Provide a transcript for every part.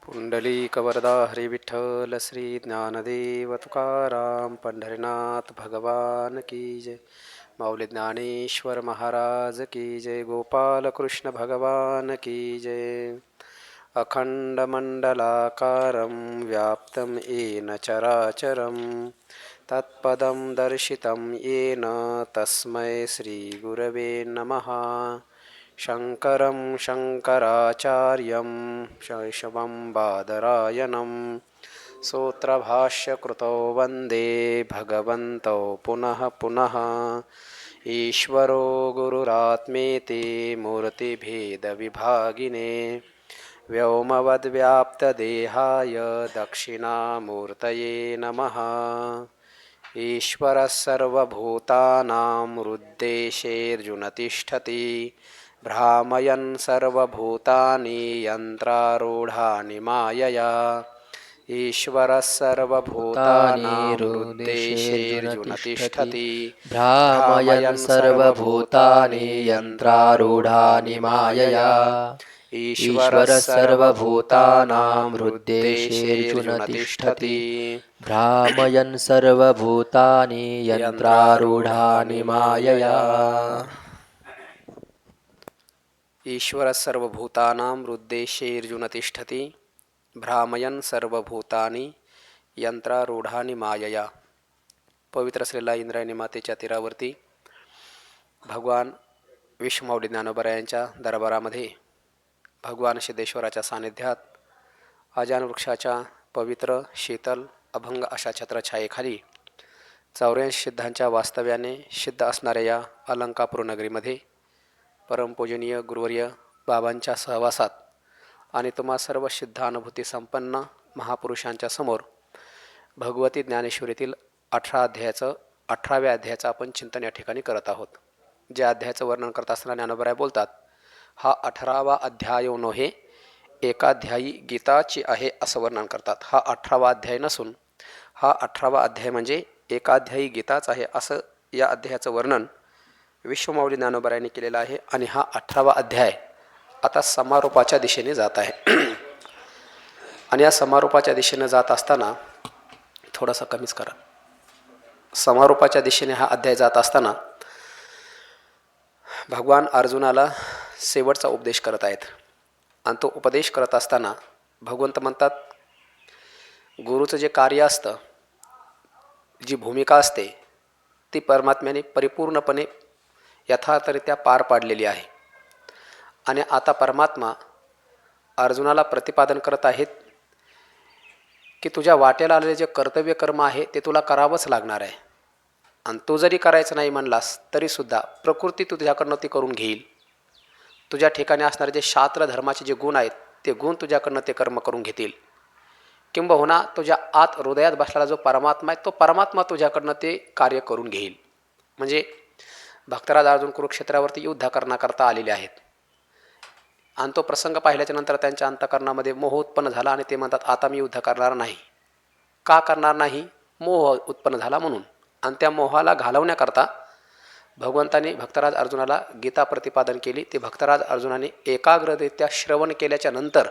पुंडलीकवरदा हरी विठ्ठल श्री ज्ञानदेव तुकाराम पंढरीनाथ भगवान की जय. माऊली ज्ञानेश्वर महाराज की जय. गोपाल कृष्ण भगवान की जय. अखंडमंडलाकारं व्याप्तं येन चराचरं तत्पदं दर्शितं येन तस्मै श्रीगुरवे नमः. शंकरं शंकराचार्यं शैशवं बादरायणं सूत्रभाष्यकृतौ वन्दे भगवन्तौ पुनः पुनः. ईश्वरो गुरुरात्मेति मूर्तिभेदविभागिने व्योमवद्व्याप्तदेहाय दक्षिणामूर्तये नमः. ईश्वरः सर्वभूतानां हृद्देशेऽर्जुन तिष्ठति भ्रामयन् सर्वभूतानि यन्त्रारूढानि मायया. ईश्वरः सर्वभूतानां हृद्देशेऽर्जुन तिष्ठति भ्रामयन् सर्वभूतानि यन्त्रारूढानि मायया. ईश्वरः सर्वभूतानां हृद्देशेऽर्जुन तिष्ठति भ्रामयन् सर्वभूतानि यन्त्रारूढानि मायया. ईश्वरः सर्वभूतानां हृद्देशेऽर्जुन तिष्ठति भ्रामयन् सर्वभूतानि यंत्रारूढानि मायया. पवित्र असलेल्या इंद्रायणी मातेच्या तीरावरती भगवान विश्वमाऊली ज्ञानोबरायांच्या दरबारामध्ये भगवान सिद्धेश्वराच्या सानिध्यात अजान वृक्षाच्या पवित्र शीतल अभंग अशा छत्रछायेखाली 84 सिद्धांच्या वास्तव्याने सिद्ध असणाऱ्या या अलंकापूर नगरीमध्ये परमपूजनीय गुरुवर्य बाबांच्या सहवासात आणि तुम्हा सर्व सिद्धानुभूती संपन्न महापुरुषांच्या समोर भगवती ज्ञानेश्वरीतील 18व्या अध्यायाचं आपण चिंतन या ठिकाणी करत आहोत. ज्या अध्यायाचं वर्णन करत असताना ज्ञानोबराय बोलतात, हा 18वा अध्याय नव्हे एकाध्यायी गीताची आहे असं वर्णन करतात. हा 18वा अध्याय नसून हा 18वा अध्याय म्हणजे एकाध्यायी गीताच आहे असं या अध्यायाचं वर्णन विश्वमाऊली ज्ञानोबरायांनी केलेलं आहे. आणि हा 18वा अध्याय आता समारोपाच्या दिशेने जात आहे. आणि या समारोपाच्या दिशेने जात असताना थोडासा कमीच करा. समारोपाच्या दिशेने हा अध्याय जात असताना भगवान अर्जुनाला शेवटचा उपदेश करत आहेत. आणि तो उपदेश करत असताना भगवंत म्हणतात, गुरुचं जे कार्य असतं, जी भूमिका असते ती परमात्म्याने परिपूर्णपणे यथार्थरित्या पार पाडलेली आहे. आणि आता परमात्मा अर्जुनाला प्रतिपादन करत आहेत की तुझ्या वाटेला आलेले जे कर्तव्य कर्म आहे ते तुला करावंच लागणार आहे. आणि तू जरी करायचं नाही म्हणलास तरीसुद्धा प्रकृती तुझ्याकडनं ती करून घेईल. तुझ्या ठिकाणी असणारे जे शास्त्र धर्माचे जे गुण आहेत ते गुण तुझ्याकडनं ते कर्म करून घेतील. किंबहुना तुझ्या आत हृदयात बसलेला जो परमात्मा आहे तो परमात्मा तुझ्याकडनं ते कार्य करून घेईल. म्हणजे भक्तराज अर्जुन कुरुक्षेत्रावरती युद्ध करण्याकरता आलेले आहेत. आणि तो प्रसंग पाहिल्याच्या नंतर त्यांच्या अंतःकरणामध्ये मोह उत्पन्न झाला आणि ते म्हणतात, आता मी युद्ध करणार नाही. का करणार नाही? मोह उत्पन्न झाला म्हणून. आणि त्या मोहाला घालवण्याकरता भगवंताने भक्तराज अर्जुनाला गीता प्रतिपादन केली. ते भक्तराज अर्जुनाने एकाग्ररित्या श्रवण केल्याच्या नंतर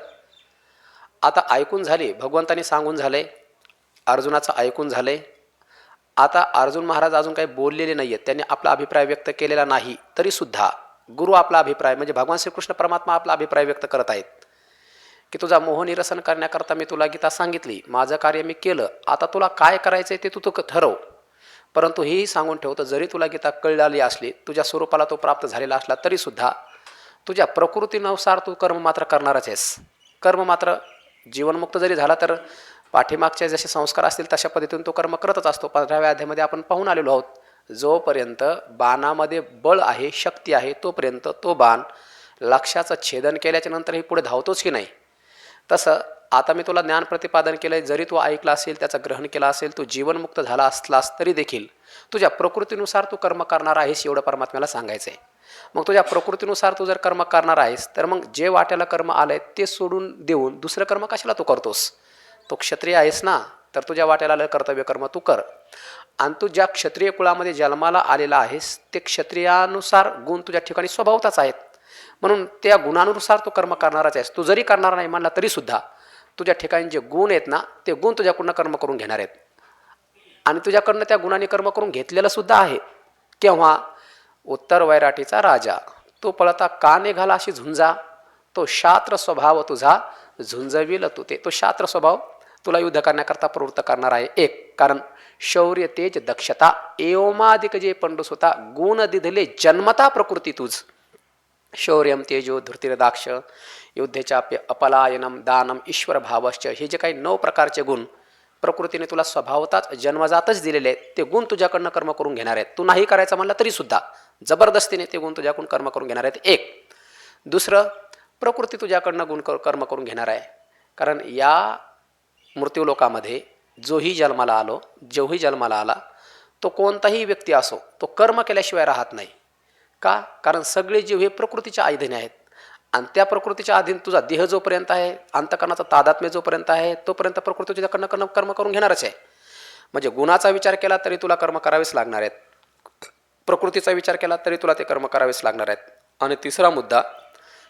आता ऐकून झाले, भगवंताने सांगून झाले, अर्जुनाचं ऐकून झाले. आता अर्जुन महाराज अजून काही बोललेले नाही आहेत, त्यांनी आपला अभिप्राय व्यक्त केलेला नाही. तरीसुद्धा गुरु आपला अभिप्राय म्हणजे भगवान श्रीकृष्ण परमात्मा आपला अभिप्राय व्यक्त करत आहेत की तुझा मोह निरसन करण्याकरता मी तुला गीता सांगितली, माझं कार्य मी केलं, आता तुला काय करायचं आहे ते तू ठरव. परंतु हेही सांगून ठेवतं, जरी तुला गीता कळलेली असली, तुझ्या स्वरूपाला तो प्राप्त झालेला असला तरीसुद्धा तुझ्या प्रकृतीनुसार तू कर्म मात्र करणारच आहेस. कर्म मात्र जीवनमुक्त जरी झाला तर पाठीमागचे जसे संस्कार असतील तशा पद्धतीने तो कर्म करतच असतो. 15व्या अध्यायामध्ये आपण पाहून आलेलो आहोत, जोपर्यंत बाणामध्ये बळ आहे, शक्ती आहे, तोपर्यंत तो बाण लक्ष्याचं छेदन केल्याच्या नंतर हे पुढे धावतोच की नाही. तसं आता मी तुला ज्ञान प्रतिपादन केलं आहे, जरी तू ऐकला असेल, त्याचं ग्रहण केलं असेल, तू जीवनमुक्त झाला असलास तरी देखील तुझ्या प्रकृतीनुसार तू कर्म करणार आहेस एवढं परमात्म्याला सांगायचं आहे. मग तुझ्या प्रकृतीनुसार तू जर कर्म करणार आहेस तर मग जे वाट्याला कर्म आलं आहे ते सोडून देऊन दुसरं कर्म कशाला तू करतोस? तो क्षत्रिय आहेस ना, तर तुझ्या वाट्याला आलं कर्तव्य कर्म तू कर. आणि तू ज्या क्षत्रिय कुळामध्ये जन्माला आलेला आहेस ते क्षत्रियानुसार गुण तुझ्या ठिकाणी स्वभावताच आहेत. म्हणून त्या गुणानुसार तू कर्म करणारच आहेस. तू जरी करणार नाही म्हणला तरीसुद्धा तुझ्या ठिकाणी जे गुण आहेत ना ते गुण तुझ्याकडनं कर्म करून घेणार आहेत आणि तुझ्याकडनं त्या गुणाने कर्म करून घेतलेलं सुद्धा आहे. केव्हा? उत्तर वैराटीचा राजा तो पळता का निघाला अशी झुंजा, तो शास्त्र स्वभाव तुझा झुंजविल तू ते. तो शास्त्र स्वभाव तुला युद्ध करण्याकरता प्रवृत्त करणार आहे. एक कारण शौर्य तेज दक्षता एवमादिक जे पंडुसुता गुण दिधले जन्मता प्रकृती तुझ. शौर्यम तेजो धृतिरदाक्ष युद्धेचाप्य अपलायनम दानम ईश्वर भावश्च, हे जे काही 9 प्रकारचे गुण प्रकृतीने तुला स्वभावताच जन्मजातच दिलेले आहेत ते गुण तुझ्याकडनं कर्म करून घेणार आहेत. तू नाही करायचं म्हणलं तरी सुद्धा जबरदस्तीने ते गुण तुझ्याकडून कर्म करून घेणार आहेत. एक. दुसरं, प्रकृती तुझ्याकडनं गुण कर्म करून घेणार आहे. कारण या मृत्यूलोकामध्ये जोही जन्माला आला तो कोणताही व्यक्ती असो तो कर्म केल्याशिवाय राहत नाही. का? कारण सगळे जीव हे प्रकृतीच्या अधीन आहेत आणि त्या प्रकृतीच्या अधीन तुझा देह जोपर्यंत आहे, अंतकरणाचा तादात्म्य जोपर्यंत आहे तोपर्यंत प्रकृती तुझ्याकडनं कर्म करून घेणारच आहे. म्हणजे गुणाचा विचार केला तरी तुला कर्म करावेच लागणार आहेत, प्रकृतीचा विचार केला तरी तुला ते कर्म करावेच लागणार आहेत. आणि तिसरा मुद्दा,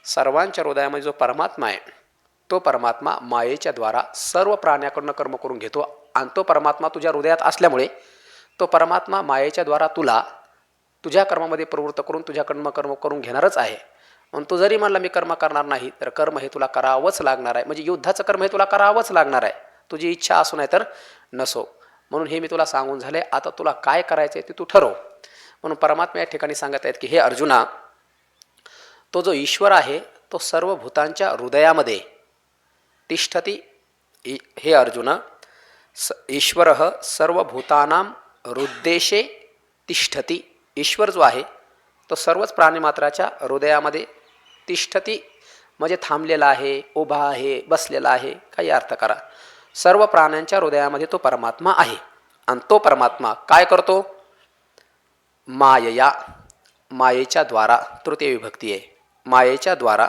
सर्वांच्या हृदयामध्ये जो परमात्मा आहे तो परमात्मा मायेच्या द्वारा सर्व प्राण्याकडनं कर्म करून घेतो आणि तो परमात्मा तुझ्या हृदयात असल्यामुळे तो परमात्मा मायेच्या द्वारा तुझ्या कर्मामध्ये प्रवृत्त करून तुझ्याकडनं कर्म करून घेणारच आहे. म्हणून तू जरी म्हणला मी कर्म करणार नाही तर कर्म हे तुला करावंच लागणार आहे. म्हणजे युद्धाचं कर्म हे तुला करावंच लागणार आहे, तुझी इच्छा असू नाही तर नसो. म्हणून हे मी तुला सांगून झाले, आता तुला काय करायचं आहे ते तू ठरव. म्हणून परमात्मा या ठिकाणी सांगत आहेत की हे अर्जुना, तो जो ईश्वर आहे तो सर्व भूतांच्या हृदयामध्ये तिष्ठती. हे अर्जुन, ईश्वर सर्वभूतानां हृद्देशे तिष्ठती. ईश्वर जो आहे तो सर्वच प्राणीमात्राच्या हृदयामध्ये तिष्ठती म्हणजे थांबलेला आहे, उभा आहे, बसलेला आहे, काही अर्थ करा. सर्व प्राण्यांच्या हृदयामध्ये तो परमात्मा आहे आणि तो परमात्मा काय करतो? मायया, मायेच्या द्वारा, तृतीय विभक्ती आहे, मायेच्या द्वारा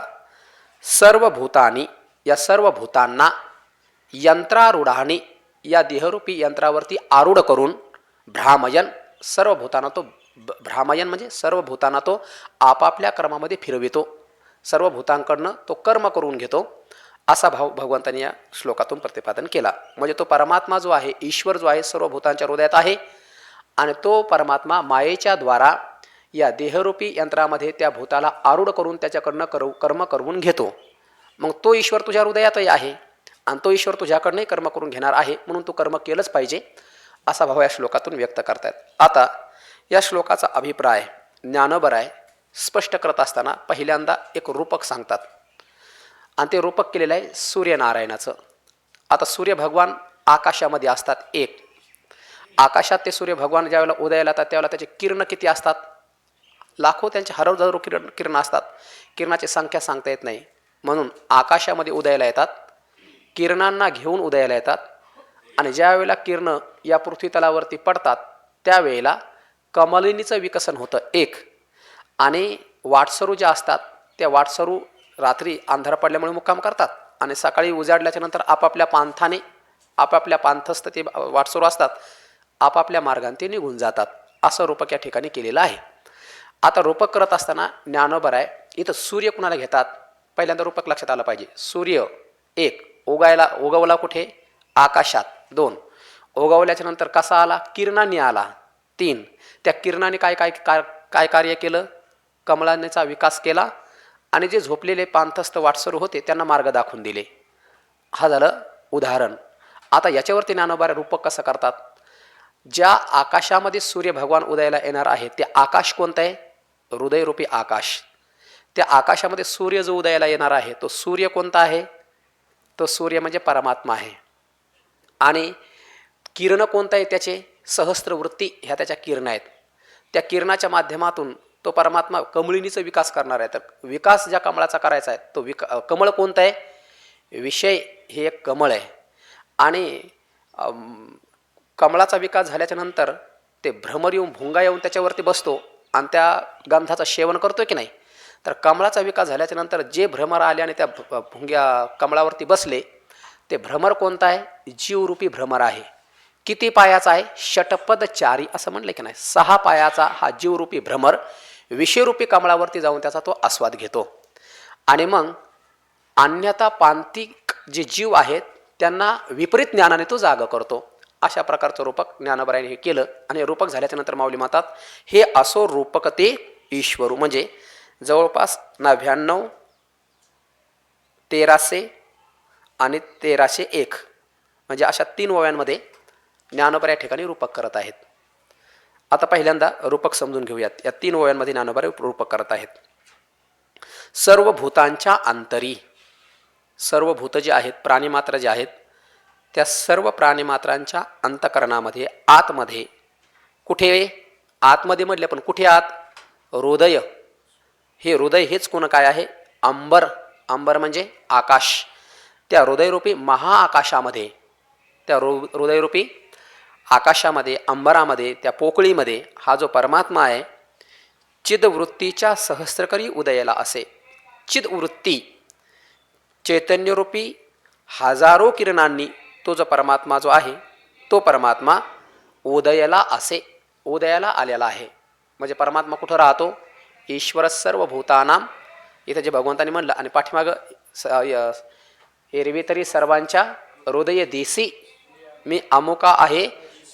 सर्व भूतानी, या सर्व भूतांना यंत्रारूढानी, या देहरूपी यंत्रावरती आरूढ करून भ्रामयन, सर्व भूतांना तो भ्रामयन म्हणजे सर्व भूतांना तो आपापल्या कर्मामध्ये फिरवितो, सर्व भूतांकडनं तो कर्म करून घेतो, असा भाव भगवंतांनी या श्लोकातून प्रतिपादन केला. म्हणजे तो परमात्मा जो आहे, ईश्वर जो आहे, सर्व भूतांच्या हृदयात आहे आणि तो परमात्मा मायेच्या द्वारा या देहरूपी यंत्रामध्ये त्या भूताला आरूढ करून त्याच्याकडनं कर्म करून घेतो. मग तो ईश्वर तुझ्या हृदयातही आहे आणि तो ईश्वर तुझ्याकडनंही कर्म करून घेणार आहे, म्हणून तू कर्म केलंच पाहिजे, असा भाव या श्लोकातून व्यक्त करतायत. आता या श्लोकाचा अभिप्राय ज्ञानोबराय स्पष्ट करत असताना पहिल्यांदा एक रूपक सांगतात आणि ते रूपक केलेलं आहे सूर्यनारायणाचं. आता सूर्य भगवान आकाशामध्ये असतात. एक, आकाशात ते सूर्य भगवान ज्यावेळेला उदयाला येतात त्यावेळेला त्याचे किरण किती असतात? लाखो, त्यांचे हजारो किरण असतात. किरणाची संख्या सांगता येत नाही. म्हणून आकाशामध्ये उदयाला येतात, किरणांना घेऊन उदयाला येतात आणि ज्यावेळेला किरण या पृथ्वी तलावरती पडतात त्यावेळेला कमलिनीचं विकसन होतं. एक, आणि वाटसरू ज्या असतात त्या वाटसरू रात्री अंधार पडल्यामुळे मुक्काम करतात आणि सकाळी उजाडल्याच्या नंतर आपापल्या पांथस्थ ते वाटसरू असतात, आपापल्या मार्गाने ते निघून जातात. असं रूपक या ठिकाणी केलेलं आहे. आता रूपक करत असताना ज्ञानोबराय इथं सूर्य कुणाला घेतात? पहिल्यांदा रूपक लक्षात आलं पाहिजे. सूर्य एक, उगवला कुठे? आकाशात. दोन, उगवल्याच्या नंतर कसा आला? किरणांनी आला. तीन, त्या किरणाने काय कार्य केलं? कमलानेचा विकास केला आणि जे झोपलेले पांथस्थ वाटसरू होते त्यांना मार्ग दाखवून दिले. हा झालं उदाहरण. आता याच्यावरती ज्ञानोबराय रूपक कसं करतात? ज्या आकाशामध्ये सूर्य भगवान उदयाला येणार आहे ते आकाश कोणतं आहे? हृदयरूपी आकाश. त्या आकाशामध्ये सूर्य जो उदयाला येणार आहे तो सूर्य कोणता आहे? तो सूर्य म्हणजे परमात्मा आहे. आणि किरण कोणतं आहे? त्याचे सहस्त्रवृत्ती ह्या त्याच्या किरण आहेत. त्या किरणाच्या माध्यमातून तो परमात्मा कमळिनीचा विकास करणार आहे. तर विकास ज्या कमळाचा करायचा आहे तो कमळ कोणतं आहे? विषय हे एक कमळ आहे. आणि कमळाचा विकास झाल्याच्या नंतर ते भ्रमर येऊन, भुंगा येऊन त्याच्यावरती बसतो आणि त्या गंधाचं सेवन करतो की नाही. तर कमळाचा विकास झाल्याच्या नंतर जे भ्रमर आले आणि त्या भुंग्या कमळावरती बसले ते भ्रमर कोणता आहे? जीवरूपी भ्रमर आहे. किती पायाचा आहे? षटपदचारी असं म्हणलं की नाही. 6 पायाचा हा जीवरूपी भ्रमर विषयरूपी कमळावरती जाऊन त्याचा तो आस्वाद घेतो. आणि मग अन्यथा पांतिक जे जीव आहेत त्यांना विपरीत ज्ञानाने तो जाग करतो. अशा प्रकारचं रूपक ज्ञानोबरायाने हे केलं. आणि रूपक झाल्याच्या नंतर माऊली म्हणतात, हे असो रूपक ते ईश्वरू. म्हणजे जवळपास 99, 1300 आणि 1301 म्हणजे अशा 3 ओव्यांमध्ये ज्ञानोबा या ठिकाणी रूपक करत आहेत. आता पहिल्यांदा रूपक समजून घेऊयात. या 3 ओव्यांमध्ये ज्ञानोबा रूपक करत आहेत. सर्व भूतांच्या अंतरी, सर्व भूत जे आहेत, प्राणीमात्र जे आहेत, त्या सर्व प्राणीमात्रांच्या अंतकरणामध्ये, आतमध्ये, कुठे आतमध्ये म्हटले पण कुठे आत, हृदय. हे हृदय हेच कोण काय आहे, अंबर. अंबर म्हणजे आकाश. त्या हृदयरूपी महाआकाशामध्ये, त्या हृदयरूपी आकाशामध्ये, अंबरामध्ये, त्या पोकळीमध्ये हा जो परमात्मा आहे, चिदवृत्तीच्या सहस्त्रकरी उदयाला असे. चिदवृत्ती चैतन्यरूपी हजारो किरणांनी तो जो परमात्मा जो आहे, तो परमात्मा उदयाला असे, उदयाला आलेला आहे. म्हणजे परमात्मा कुठं राहतो, ईश्वर सर्व भूतानाम. इथं जे भगवंतांनी म्हणलं आणि पाठीमागं एरवी तरी सर्वांच्या हृदय देसी मी अमुका आहे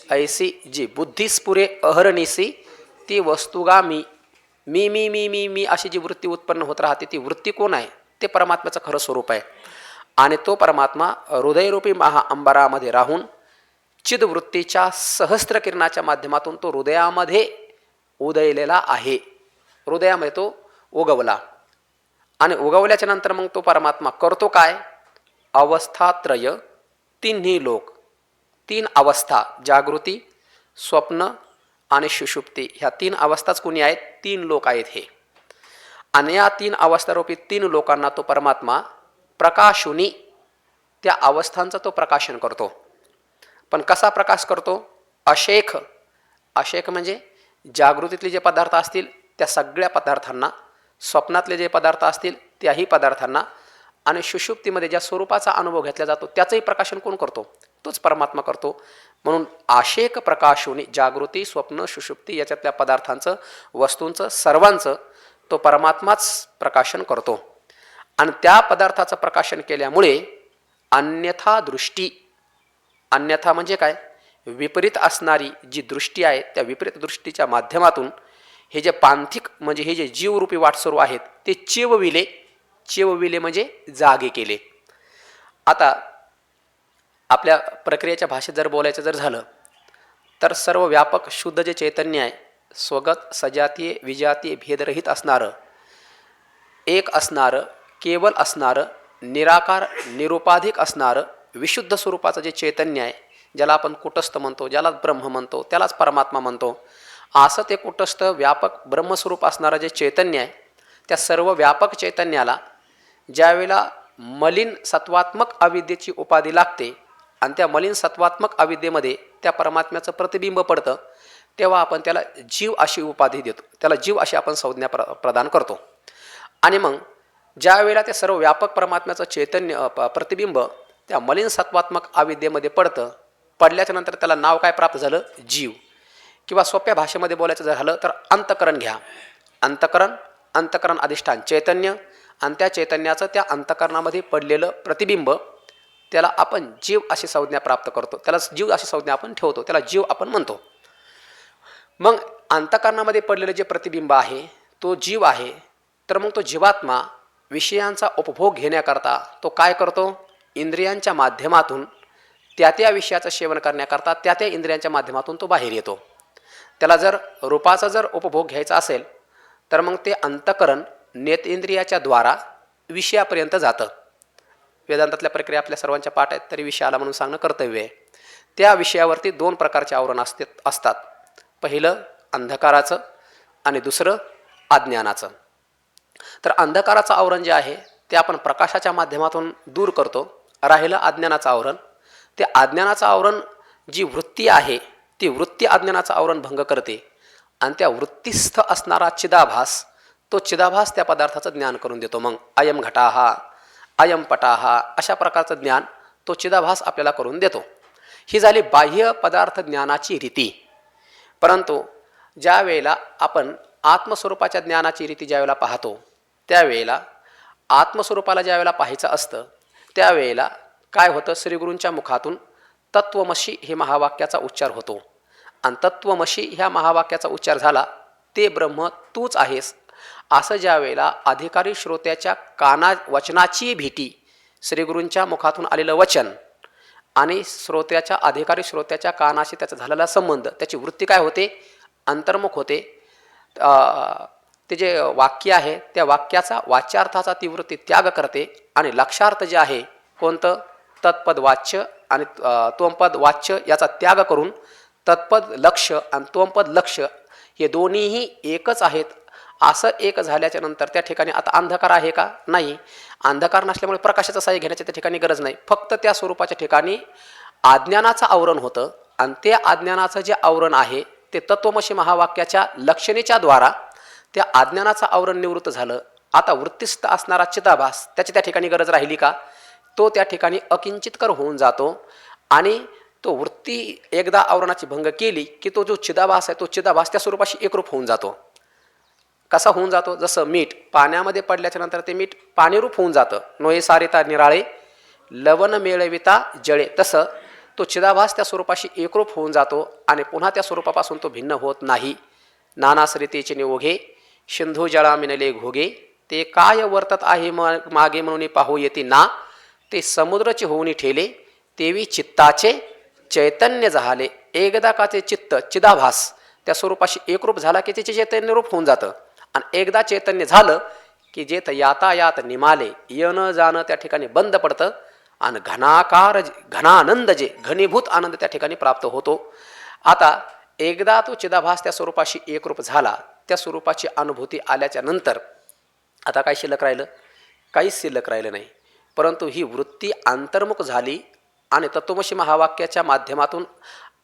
ऐसी, जी बुद्धीस्पुरे अहरनिसी ती वस्तुगा मी. मी मी मी मी मी अशी जी वृत्ती उत्पन्न होत राहते, ती वृत्ती कोण आहे, ते परमात्म्याचं खरं स्वरूप आहे. आणि तो परमात्मा हृदयरूपी महाअंबरामध्ये राहून चिदवृत्तीच्या सहस्त्र किरणाच्या माध्यमातून तो हृदयामध्ये उदयलेला आहे. हृदयामध्ये तो उगवला. आणि उगवल्याच्या नंतर मग तो परमात्मा करतो काय, अवस्थात्रय, तिन्ही लोक, 3 अवस्था, जागृती, स्वप्न आणि सुषुप्ती, ह्या 3 अवस्थाच कोणी आहेत, 3 लोक आहेत हे. आणि या 3 अवस्थारूपी 3 लोकांना तो परमात्मा प्रकाशुनी, त्या अवस्थांचं तो प्रकाशन करतो. पण कसा प्रकाश करतो, अशेख. अशेख म्हणजे जागृतीतले जे पदार्थ असतील त्या सगळ्या पदार्थांना, स्वप्नातले जे पदार्थ असतील त्याही पदार्थांना, आणि सुषुप्तीमध्ये ज्या स्वरूपाचा अनुभव घेतला जातो त्याचंही प्रकाशन कोण करतो, तोच परमात्मा करतो. म्हणून आशेक प्रकाशोनी, जागृती, स्वप्न, सुषुप्ती याच्यातल्या पदार्थांचं, वस्तूंचं, सर्वांचं तो परमात्माच प्रकाशन करतो. आणि त्या पदार्थाचं प्रकाशन केल्यामुळे अन्यथा दृष्टी, अन्यथा म्हणजे काय, विपरीत असणारी जी दृष्टी आहे, त्या विपरीत दृष्टीच्या माध्यमातून हे जे पांथिक म्हणजे हे जे जीवरूपी वाटसरू आहेत ते चिवविले. चिवविले म्हणजे जागे केले. आता आपल्या प्रक्रियेच्या भाषेत जर बोलायचं जर झालं तर सर्व व्यापक शुद्ध जे चैतन्य आहे, स्वगत, सजातीय, विजातीय, भेदरहित असणारं, एक असणारं, केवल असणारं, निराकार, निरुपाधिक असणारं, विशुद्ध स्वरूपाचं जे चैतन्य आहे, ज्याला आपण कुटस्थ म्हणतो, ज्याला ब्रह्म म्हणतो, त्यालाच परमात्मा म्हणतो. असं ते कुटस्थ व्यापक ब्रह्मस्वरूप असणारं जे चैतन्य आहे, त्या सर्व व्यापक चैतन्याला ज्यावेळेला मलिन सत्वात्मक अविद्येची उपाधी लागते आणि त्या मलिन सत्वात्मक अविद्येमध्ये त्या परमात्म्याचं प्रतिबिंब पडतं, तेव्हा आपण त्याला जीव अशी उपाधी देतो, त्याला जीव अशी आपण संज्ञा प्रदान करतो. आणि मग ज्या वेळेला ते सर्व व्यापक परमात्म्याचं चैतन्य प्रतिबिंब त्या मलिन सत्वात्मक अविद्येमध्ये पडतं, पडल्याच्या नंतर त्याला नाव काय प्राप्त झालं, जीव. किंवा सोप्या भाषेमध्ये बोलायचं जर झालं तर अंतकरण घ्या. अंतकरण, अंतकरण अधिष्ठान चैतन्य, आणि त्या चैतन्याचं त्या अंतकरणामध्ये पडलेलं प्रतिबिंब, त्याला आपण जीव अशी संज्ञा प्राप्त करतो, त्याला जीव अशी संज्ञा आपण ठेवतो, त्याला जीव आपण म्हणतो. मग अंतकरणामध्ये पडलेलं जे प्रतिबिंब आहे तो जीव आहे. तर मग तो जीवात्मा विषयांचा उपभोग घेण्याकरता तो काय करतो, इंद्रियांच्या माध्यमातून त्या त्या विषयाचं सेवन करण्याकरता त्या त्या इंद्रियांच्या माध्यमातून तो बाहेर येतो. त्याला जर रूपाचा जर उपभोग घ्यायचा असेल तर मग ते अंतकरण नेतेंद्रियाच्या द्वारा विषयापर्यंत जातं. वेदांतातल्या प्रक्रिया आपल्या सर्वांच्या पाठ आहेत तरी विषयाला म्हणून सांगणं कर्तव्य आहे. त्या विषयावरती 2 प्रकारचे आवरण असतात. पहिलं अंधकाराचं आणि दुसरं अज्ञानाचं. तर अंधकाराचं आवरण जे आहे ते आपण प्रकाशाच्या माध्यमातून दूर करतो. राहिलं अज्ञानाचं आवरण. ते अज्ञानाचं आवरण जी वृत्ती आहे ती वृत्ती अज्ञानाचं आवरण भंग करते आणि त्या वृत्तीस्थ असणारा चिदाभास, तो चिदाभास त्या पदार्थाचं ज्ञान करून देतो. मग अयम घटाहा, अयम पटाहा अशा प्रकारचं ज्ञान तो चिदाभास आपल्याला करून देतो. ही झाली बाह्य पदार्थ ज्ञानाची रीती. परंतु ज्या वेळेला आपण आत्मस्वरूपाच्या ज्ञानाची रीती ज्यावेळेला पाहतो त्यावेळेला आत्मस्वरूपाला ज्यावेळेला पाहायचं असतं त्यावेळेला काय होतं, श्रीगुरूंच्या मुखातून तत्वमशी हे महावाक्याचा उच्चार होतो. आणि तत्वमशी ह्या महावाक्याचा उच्चार झाला, ते ब्रह्म तूच आहेस, असं ज्या वेळेला अधिकारी श्रोत्याच्या वचनाची भीती, श्रीगुरूंच्या मुखातून आलेलं वचन आणि अधिकारी श्रोत्याच्या कानाशी त्याचा झालेला संबंध, त्याची वृत्ती काय होते, अंतर्मुख होते. ते जे वाक्य आहे त्या वाक्याचा वाच्यार्थाचा ती वृत्ती त्याग करते आणि लक्षार्थ जे आहे कोणतं, तत्पद वाच्य आणि त्वमपद वाच्य याचा त्याग करून तत्पद लक्ष आणि त्वमपद लक्ष हे दोन्हीही एकच आहेत असं एक झाल्याच्या नंतर त्या ठिकाणी आता अंधकार आहे का, नाही. अंधकार नसल्यामुळे प्रकाशाचा सहाय्य घेण्याची त्या ठिकाणी गरज नाही. फक्त त्या स्वरूपाच्या ठिकाणी अज्ञानाचं आवरण होतं आणि ते अज्ञानाचं जे आवरण आहे ते तत्वमशी महावाक्याच्या लक्षणेच्या द्वारा त्या अज्ञानाचं आवरण निवृत्त झालं. आता वृत्तिस्थ असणारा चिदाभास त्याची त्या ठिकाणी गरज राहिली का, तो त्या ठिकाणी अकिंचितकर होऊन जातो. आणि तो वृत्ती एकदा आवरणाची भंग केली की तो जो चिदाभास आहे तो चिदाभास त्या स्वरूपाशी एकरूप होऊन जातो. कसा होऊन जातो, जसं मीठ पाण्यामध्ये पडल्याच्या नंतर ते मीठ पाणीरूप होऊन जातं. नोये सारिता निराळे लवण मेळविता जळे, तसं तो चिदाभास त्या स्वरूपाशी एकरूप होऊन जातो आणि पुन्हा त्या स्वरूपापासून तो भिन्न होत नाही. नानासरितेचे निओघे सिंधू जळा मिनले घोगे, ते काय वर्तत आहे मागे म्हणून पाहू येते ना, ते समुद्रचे होऊनी ठेले, तेवी चित्ताचे चैतन्य झाले. एकदा का ते चित्त चिदाभास त्या स्वरूपाशी एकरूप झाला की त्याचे चैतन्यरूप होऊन जातं. आणि एकदा चैतन्य झालं की जे यातायात निमाले, येणं जाणं त्या ठिकाणी बंद पडतं आणि घनानंद जे घनीभूत आनंद त्या ठिकाणी प्राप्त होतो. आता एकदा तो चिदाभास त्या स्वरूपाशी एकरूप झाला, त्या स्वरूपाची अनुभूती आल्याच्या नंतर आता काय शिल्लक राहिलं, काहीच शिल्लक राहिलं नाही. परंतु ही वृत्ती अंतर्मुख झाली आणि तत्वमशी महावाक्याच्या माध्यमातून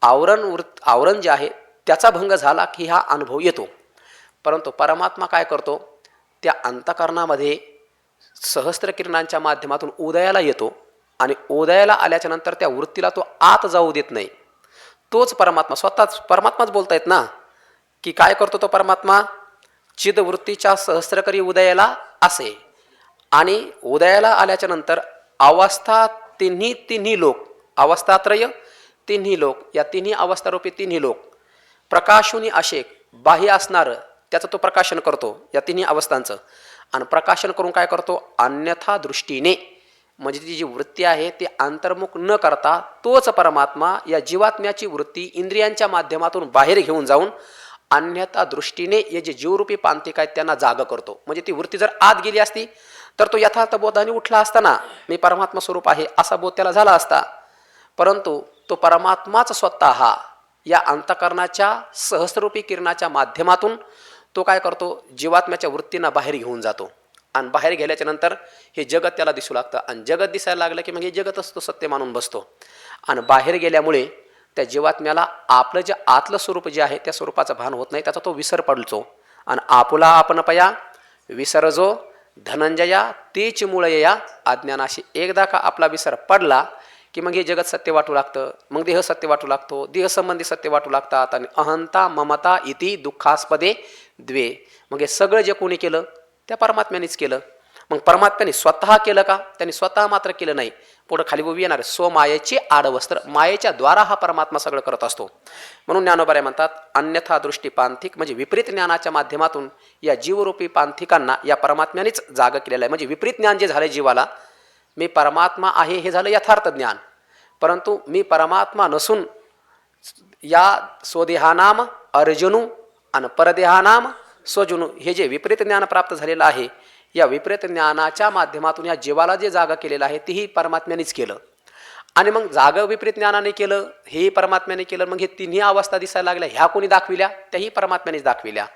आवरण जे आहे त्याचा भंग झाला की हा अनुभव येतो. परंतु परमात्मा काय करतो, त्या अंतःकरणामध्ये सहस्त्र किरणांच्या माध्यमातून उदयाला येतो आणि उदयाला आल्याच्या नंतर त्या वृत्तीला तो आत जाऊ देत नाही. तोच परमात्मा स्वतःच परमात्माच बोलतायत ना, की काय करतो तो परमात्मा, चिदवृत्तीच्या सहस्त्रकरी उदयाला असे. आणि उदयाला आल्याच्या नंतर अवस्था तिन्ही लोक, अवस्थात्रय तिन्ही लोक, या तिन्ही अवस्थारूपी तिन्ही लोक प्रकाशुनी असे बाह्य असणारं त्याचं तो प्रकाशन करतो या तिन्ही अवस्थांचं. आणि प्रकाशन करून काय करतो, अन्यथा दृष्टीने, म्हणजे ती जी वृत्ती आहे ती अंतर्मुख न करता तोच परमात्मा या जीवात्म्याची वृत्ती इंद्रियांच्या माध्यमातून बाहेर घेऊन जाऊन अन्यथा दृष्टीने हे जे जीवरूपी पांतिक आहेत त्यांना जाग करतो. म्हणजे ती वृत्ती जर आत गेली असती तर तो यथार्थ बोधाने उठला असताना मी परमात्मा स्वरूप आहे असा बोध त्याला झाला असता. परंतु तो परमात्माच स्वतः या अंतःकरणाच्या सहस्ररूपी किरणाच्या माध्यमातून तो काय करतो, जीवात्म्याच्या वृत्तींना बाहेर घेऊन जातो. आणि बाहेर गेल्याच्या नंतर हे जगत त्याला दिसू लागतं आणि जगत दिसायला लागलं की मग हे जगतच तो सत्य मानून बसतो. आणि बाहेर गेल्यामुळे त्या जीवात्म्याला आपलं जे आतलं स्वरूप जे आहे त्या स्वरूपाचं भान होत नाही, त्याचा तो विसर पडतो. आणि आपुला आपण पया विसरजो धनंजया तेच मूळ या अज्ञानाशी. एकदा का आपला विसर पडला की मग हे जगत सत्य वाटू लागतं, मग देह सत्य वाटू लागतो, देहसंबंधी सत्य वाटू लागतात आणि अहंता ममता इति दुःखास्पदे द्वे. मग हे सगळं जे कोणी केलं त्या परमात्म्यानेच केलं. मग परमात्म्याने स्वतः केलं का, त्यांनी स्वतः मात्र केलं नाही. पुढं खाली उभी येणार स्वमायेचे आडवस्त्र, मायेच्या द्वारा हा परमात्मा सगळं करत असतो. म्हणून ज्ञानोबाराय म्हणतात अन्यथा दृष्टी पांथिक, म्हणजे विपरीत ज्ञानाच्या माध्यमातून या जीवरूपी पांथिकांना या परमात्म्यानेच जाग केलेलं आहे. म्हणजे विपरीत ज्ञान जे झालं जीवाला, मी परमात्मा आहे हे झालं यथार्थ ज्ञान. परंतु मी परमात्मा नसून या स्वदेहानाम अर्जुनू आणि परदेहानाम स्वजुनू हे जे विपरीत ज्ञान प्राप्त झालेलं आहे, या विपरीत ज्ञानाच्या माध्यमातून या जीवाला जे जागा केलेलं आहे तेही परमात्म्यानेच केलं. आणि मग जाग विपरीत ज्ञानाने केलं, हेही परमात्म्याने केलं. मग हे तिन्ही अवस्था दिसायला लागल्या, ह्या कोणी दाखविल्या, त्याही परमात्म्यानेच दाखविल्या.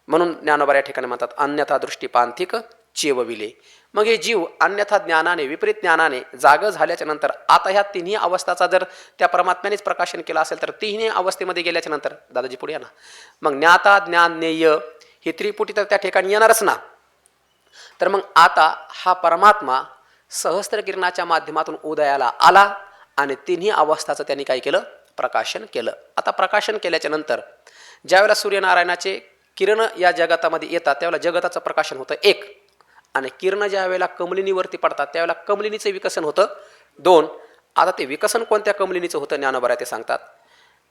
म्हणून ज्ञानोबा या ठिकाणी म्हणतात अन्यथा दृष्टी पांथिक चेवविले. मग हे जीव अन्यथा ज्ञानाने विपरीत ज्ञानाने जाग झाल्याच्या नंतर आता ह्या तिन्ही अवस्थाचा जर त्या परमात्म्यानेच प्रकाशन केलं असेल तर तिन्ही अवस्थेमध्ये गेल्याच्या नंतर, दादाजी पुढे या ना, मग ज्ञाता ज्ञान ज्ञेय हे त्रिपुटी तर त्या ठिकाणी येणारच ना. तर मग आता हा परमात्मा सहस्त्र किरणाच्या माध्यमातून उदयाला आला आणि तिन्ही अवस्थाचं त्यांनी काय केलं, प्रकाशन केलं. आता प्रकाशन केल्याच्या नंतर ज्यावेळेला सूर्यनारायणाचे किरण या जगतामध्ये येतात त्यावेळेला जगताचं प्रकाशन होतं एक. आणि किरण ज्या वेळेला कमलिनीवरती पडतात त्यावेळेला कमलिनीचं विकसन होतं 2. आता ते विकसन कोणत्या कमलिनीचं होतं ज्ञानोबा ते सांगतात.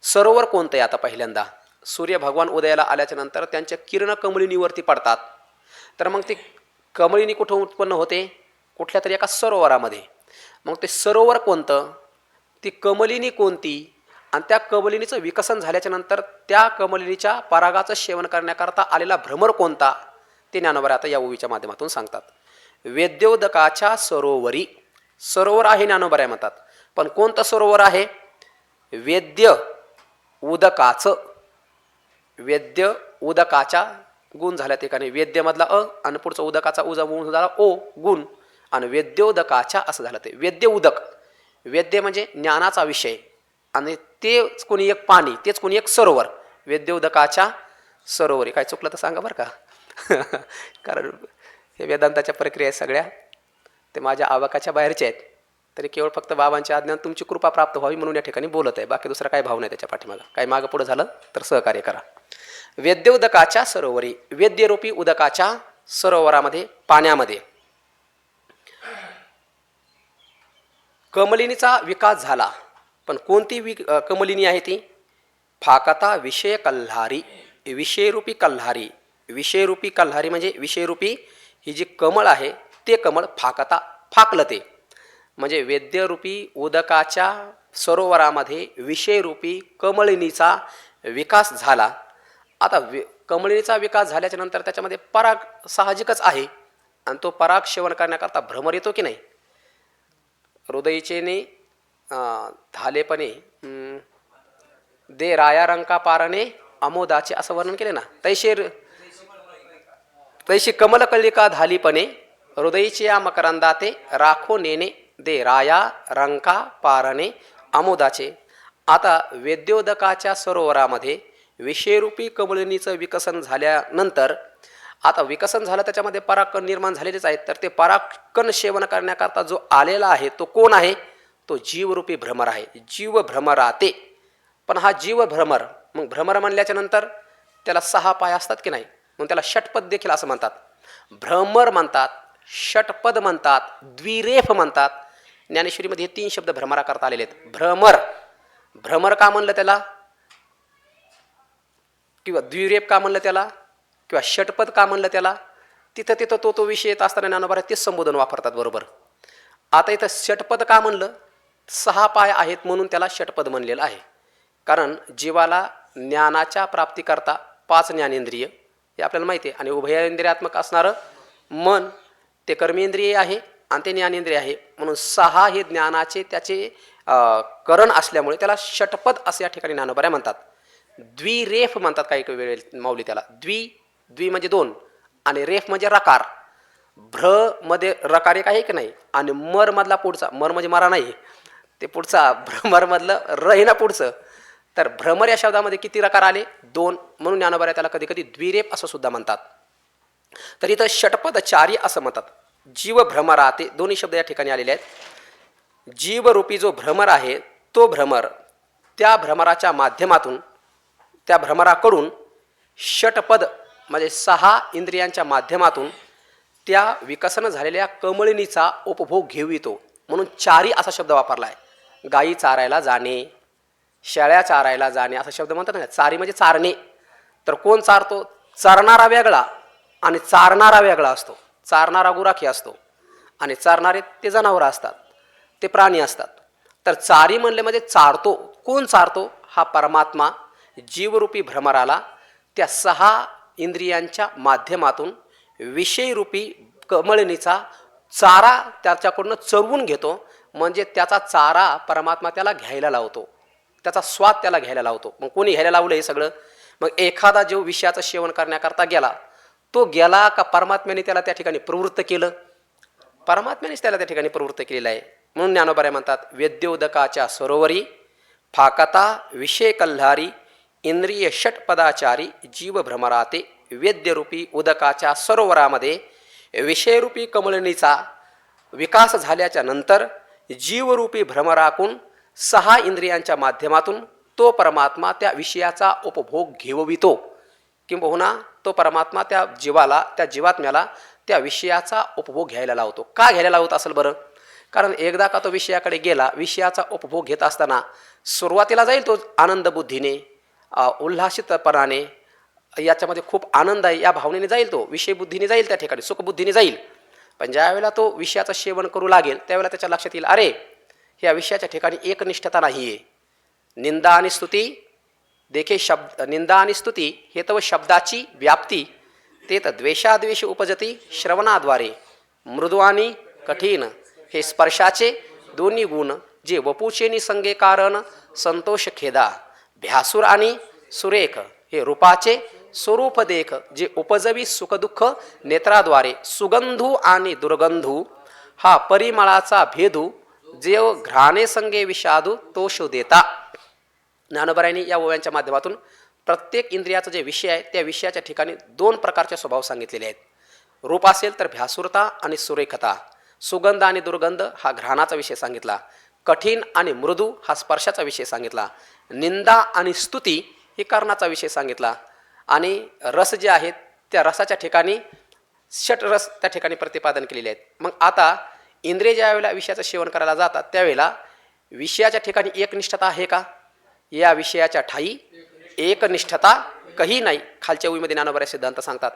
सरोवर कोणतं आहे आता पहिल्यांदा सूर्य भगवान उदयाला आल्याच्या नंतर त्यांच्या किरण कमलिनीवरती पडतात. तर मग ती कमलिनी कुठं उत्पन्न होते, कुठल्या तरी एका सरोवरामध्ये. मग ते सरोवर कोणतं, ती कमलिनी कोणती, आणि त्या कमलिनीचं विकसन झाल्याच्या नंतर त्या कमलिनीच्या परागाचं सेवन करण्याकरता आलेला भ्रमर कोणता, ते ज्ञानोबा आता या ओवीच्या माध्यमातून सांगतात. वेद्योदकाच्या सरोवरी सरोवर आहे ज्ञानोबा म्हणतात, पण कोणतं सरोवर आहे, वेद्य उदकाचं, वेद्य उदकाच्या गुण झाल्या ठिकाणी वेद्यमधला अ आणि पुढचा उदकाचा उजा गुण झाला ओ गुण, आणि वेद्योदकाच्या असं झालं. ते वेद्य उदक, वेद्य म्हणजे ज्ञानाचा विषय, आणि तेच कोणी एक पाणी, तेच कोणी एक सरोवर, वेद्योदकाच्या सरोवरी. काय चुकलं तर सांगा बरं का कारण हे वेदांताच्या प्रक्रिया सगळ्या ते माझ्या आवाकाच्या बाहेरच्या आहेत, तरी केवळ फक्त बाबांच्या आज्ञान तुमची कृपा प्राप्त व्हावी म्हणून या ठिकाणी बोलत आहे. बाकी दुसरा काही भाव नाही त्याच्या पाठीमागं. काही मागं पुढं झालं तर सहकार्य करा. वेद्य उदकाच्या सरोवरी, वेद्यरूपी उदकाच्या सरोवरामध्ये पाण्यामध्ये कमलिनीचा विकास झाला. पण कोणती कमलिनी आहे ती, फाकता विषय कल्हारी, विषयरूपी कल्हारी. विषयरूपी कल्हारी म्हणजे विषयरूपी ही जी कमळ आहे ते कमळ फाकता फाकलं. ते म्हणजे वेद्यरूपी उदकाच्या सरोवरामध्ये विषयरूपी कमलिनीचा विकास झाला. आता कमलिनीचा विकास झाल्याच्या नंतर त्याच्यामध्ये पराग साहजिकच आहे, आणि तो पराग सेवन करण्याकरता भ्रमर येतो की नाही. हृदयीचेने धालेपणे दे राया रंका पारणे अमोदाचे असं वर्णन केले ना. तैशी कमलकलिका धालीपणे हृदयीचे या मकरंदाते राखो नेने दे राया रंका पारणे अमोदाचे. आता वेद्योदकाच्या सरोवरामध्ये विषयरूपी कमलिनीचं विकसन झाल्यानंतर, आता विकसन झालं त्याच्यामध्ये परागकण निर्माण झालेलेच आहेत, तर ते परागकण सेवन करण्याकरता जो आलेला आहे तो कोण आहे, तो जीवरूपी भ्रमर आहे. जीव भ्रमराते. पण हा जीव भ्रमर, मग भ्रमर म्हणल्याच्या नंतर त्याला 6 पाय असतात की नाही, मग त्याला षटपद देखील असं म्हणतात. भ्रमर म्हणतात, षटपद म्हणतात, द्विरेफ म्हणतात. ज्ञानेश्वरीमध्ये हे 3 शब्द भ्रमराकरता आलेले आहेत. भ्रमर, भ्रमर का म्हणलं त्याला, किंवा द्विरेफ का म्हणलं त्याला, किंवा षटपद का म्हणलं त्याला, तिथं तिथं तो विषय येत असताना ज्ञानोबा तेच संबोधन वापरतात बरोबर. आता इथं षटपद का म्हणलं, 6 पाय आहेत म्हणून त्याला षटपद म्हणलेलं आहे. कारण जीवाला ज्ञानाच्या प्राप्तीकरता 5 ज्ञानेंद्रिय हे आपल्याला माहिती आहे, आणि उभयेंद्रियात्मक असणारं मन ते कर्मेंद्रिय आहे आणि ते ज्ञानेंद्रिय आहे, म्हणून 6 हे ज्ञानाचे त्याचे करण असल्यामुळे त्याला षटपद असं या ठिकाणी ज्ञानोबा म्हणतात. द्विरेफ म्हणतात काही काही वेळेला माऊली त्याला. द्वी म्हणजे 2 आणि रेफ म्हणजे रकार. भ्र मध्ये रकार एक आहे की नाही, आणि मर मधला पुढचा, मर म्हणजे मरा नाही, ते पुढचा भ्रमर मधलं र ना पुढचं. तर भ्रमर या शब्दामध्ये किती रकार आले, 2, म्हणून ज्ञानोबा त्याला कधी कधी द्विरेफ असं सुद्धा म्हणतात. तर इथं षटपदचारी असं म्हणतात. जीव भ्रमराते दोन्ही शब्द या ठिकाणी आलेले आहेत. जीवरूपी जो भ्रमर आहे तो भ्रमर, त्या भ्रमराच्या माध्यमातून, त्या भ्रमराकडून षटपद म्हणजे 6 इंद्रियांच्या माध्यमातून त्या विकसन झालेल्या कमलिनीचा उपभोग घेऊ येतो, म्हणून चारी असा शब्द वापरला आहे. गायी चारायला जाणे, शेळ्या चारायला जाणे असा शब्द म्हणतात ना. चारी म्हणजे चारणे. तर कोण चारतो, चरणारा वेगळा आणि चारणारा वेगळा असतो. चारणारा गुराखी असतो आणि चारणारे ते जनावरं असतात, ते प्राणी असतात. तर चारी म्हणले म्हणजे चारतो. कोण चारतो, हा परमात्मा जीवरूपी भ्रमराला त्या 6 इंद्रियांच्या माध्यमातून विषयरूपी कमलिनीचा चारा त्याच्याकडून चरवून घेतो. म्हणजे त्याचा चारा परमात्मा त्याला घ्यायला लावतो, त्याचा स्वाद त्याला घ्यायला लावतो. मग कोणी घ्यायला लावलं हे सगळं, मग एखादा जो विषयाचं सेवन करण्याकरता गेला, तो गेला का परमात्म्याने त्याला त्या ठिकाणी प्रवृत्त केलं, परमात्म्यानेच त्याला त्या ठिकाणी प्रवृत्त केलेलं आहे. म्हणून ज्ञानोबा म्हणतात, वेद्योदकाच्या सरोवरी फाकता विषय कल्हारी इंद्रिय षटपदाचारी जीव भ्रमराते. वेद्यरूपी उदकाच्या सरोवरामध्ये विषयरूपी कमलिनीचा विकास झाल्याच्या नंतर जीवरूपी भ्रमराकून 6 इंद्रियांच्या माध्यमातून तो परमात्मा त्या विषयाचा उपभोग घेवितो, किंबहुना तो परमात्मा त्या जीवाला, त्या जीवात्म्याला त्या विषयाचा उपभोग घ्यायला लावतो. का घ्यायला लावत असेल बरं? कारण एकदा का तो विषयाकडे गेला, विषयाचा उपभोग घेत असताना सुरुवातीला जाईल तो आनंद बुद्धीने, उल्हासितपणाने, याच्यामध्ये खूप आनंद आहे या भावनेने जाईल, तो विषय बुद्धीने जाईल, त्या ठिकाणी सुखबुद्धीने जाईल. पण ज्यावेळेला तो विषयाचं सेवन करू लागेल त्यावेळेला त्याच्या लक्षात येईल, अरे ह्या विषयाच्या ठिकाणी एकनिष्ठता नाही आहे. निंदा आणि स्तुती देखे शब्द, निंदा आणि स्तुती हे तव शब्दाची व्याप्ती, ते तर द्वेषाद्वेष उपजती श्रवणाद्वारे. मृदू आणि कठीण हे स्पर्शाचे दोन्ही गुण, जे वपुचे निसंगे कारण संतोष खेदा. भ्यासूर आणि सुरेख हे रूपाचे स्वरूप देख, जे उपजवी सुखदुःख नेत्राद्वारे. सुगंधू आणि दुर्गंधू हा परिमळाचा भेदू, जे घ्राणे संगे विषादू तोष देता. ज्ञानोबरायांनी या ओव्यांच्या माध्यमातून प्रत्येक इंद्रियाचा जे विषय आहे त्या विषयाच्या ठिकाणी दोन प्रकारचे स्वभाव सांगितलेले आहेत. रूप असेल तर भ्यासुरता आणि सुरेखता, सुगंध आणि दुर्गंध हा घ्राणाचा विषय सांगितला, कठीण आणि मृदू हा स्पर्शाचा विषय सांगितला, निंदा आणि स्तुती ही कर्णाचा विषय सांगितला, आणि रस जे आहेत त्या रसाच्या ठिकाणी षटरस त्या ठिकाणी प्रतिपादन केलेले आहेत. मग आता इंद्रिय ज्या वेळेला विषयाचं सेवन करायला जातात त्यावेळेला विषयाच्या ठिकाणी एकनिष्ठता आहे का? या विषयाच्या ठाई एकनिष्ठता काही नाही. खालच्या ओळीमध्ये ज्ञानोबराय सिद्धांत सांगतात,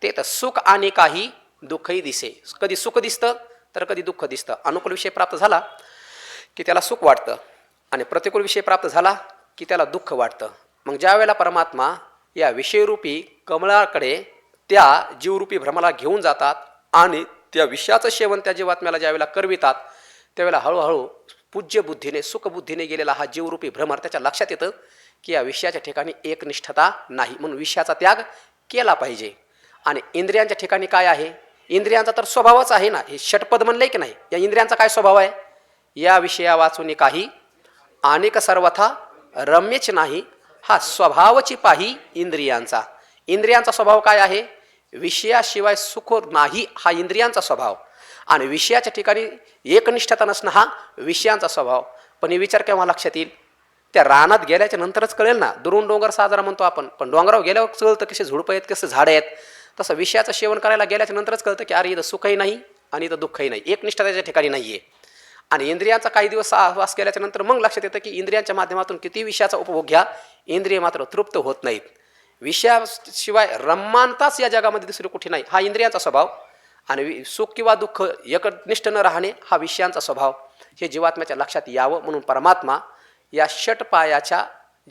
ते तर सुख आणि काही दुःखही दिसे. कधी सुख दिसतं तर कधी दुःख दिसतं. अनुकूल विषय प्राप्त झाला की त्याला सुख वाटतं आणि प्रतिकूल विषय प्राप्त झाला की त्याला दुःख वाटतं. मग ज्या वेळेला परमात्मा या विषयरूपी कमळाकडे त्या जीवरूपी भ्रमाला घेऊन जातात आणि त्या विषयाचं सेवन त्या जीवात्म्याला ज्यावेळेला करवितात त्यावेळेला हळूहळू पूज्य बुद्धीने सुखबुद्धीने गेलेला हा जीवरूपी भ्रमर त्याच्या लक्षात येतं की या विषयाच्या ठिकाणी एकनिष्ठता नाही, म्हणून विषयाचा त्याग केला पाहिजे. आणि इंद्रियांच्या ठिकाणी काय आहे? इंद्रियांचा तर स्वभावच आहे ना, हे षटपद म्हणलंय की नाही. या इंद्रियांचा काय स्वभाव आहे? या विषया वाचून काही अनेक सर्वथा रम्यच नाही, हा स्वभावची पाही इंद्रियांचा. इंद्रियांचा स्वभाव काय आहे? विषयाशिवाय सुख नाही हा इंद्रियांचा स्वभाव, आणि विषयाच्या ठिकाणी एकनिष्ठता नसणं हा विषयांचा स्वभाव. पण हे विचार केव्हा लक्षात येईल? त्या रानात गेल्याच्या नंतरच कळेल ना. दुरून डोंगर साजरा म्हणतो आपण, पण डोंगरावर गेल्यावर कळतं कसे झुडपं आहेत, कसे झाडं आहेत. तसं विषयाचं सेवन करायला गेल्याच्या नंतरच कळतं की अरे इथं सुखही नाही आणि इथं दुःखही नाही, एकनिष्ठता त्याच्या ठिकाणी नाही आहे. आणि इंद्रियांचा काही दिवस सहवास केल्याच्या नंतर मग लक्षात येतं की इंद्रियांच्या माध्यमातून किती विषयाचा उपभोग घ्या, इंद्रिय मात्र तृप्त होत नाहीत. विषयाशिवाय रम्मानताच या जगामध्ये दुसरी कुठे नाही, हा इंद्रियांचा स्वभाव. आणि सुख किंवा दुःख एकनिष्ठ न राहणे हा विषयांचा स्वभाव. हे जीवात्म्याच्या लक्षात यावं म्हणून परमात्मा या षटपायाच्या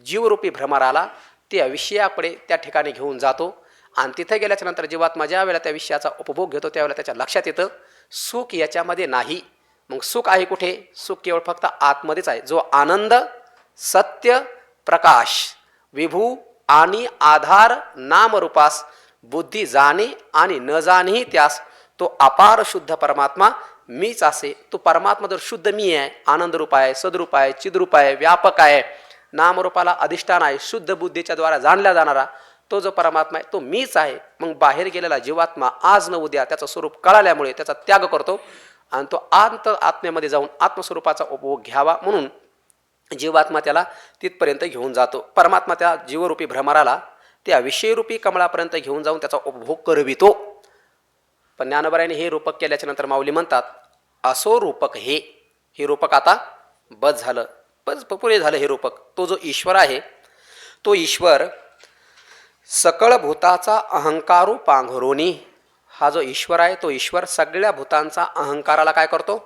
जीवरूपी भ्रमराला त्या विषयाकडे त्या ठिकाणी घेऊन जातो. आणि तिथे गेल्याच्या नंतर जीवात्मा ज्या वेळेला त्या विषयाचा उपभोग घेतो त्यावेळेला त्याच्या लक्षात येतं सुख याच्यामध्ये नाही. मग सुख आहे कुठे? सुख केवळ फक्त आतमध्येच आहे. जो आनंद, सत्य, प्रकाश, विभू आणि आधार नामरूपास बुद्धी जाणे आणि न जाणेही त्यास, तो अपार शुद्ध परमात्मा मीच असे. तो परमात्मा जर शुद्ध मी आहे, आनंद रूप आहे, सदरूप आहे, चिद्रूप आहे, व्यापक आहे, नामरूपाला अधिष्ठान आहे, शुद्ध बुद्धीच्या द्वारा जाणला जाणारा तो जो परमात्मा आहे तो मीच आहे. मग बाहेर गेलेला जीवात्मा आज न उद्या त्याचं स्वरूप कळाल्यामुळे त्याचा त्याग करतो आणि तो आत्म्यामध्ये जाऊन आत्मस्वरूपाचा उपभोग घ्यावा म्हणून जीवात्मा त्याला तिथपर्यंत घेऊन जातो. परमात्मा त्या जीवरूपी भ्रमराला त्या विषयरूपी कमळापर्यंत घेऊन जाऊन त्याचा उपभोग करवितो. पण ज्ञानोबरायांनी हे रूपक केल्याच्या नंतर माऊली म्हणतात असो रूपक हे रूपक आता बस झालं, बस पुरे झालं हे रूपक. तो जो ईश्वर आहे तो ईश्वर सकळ भूताचा अहंकारू पांघरोनी. हा जो ईश्वर आहे तो ईश्वर सगळ्या भूतांचा अहंकाराला काय करतो?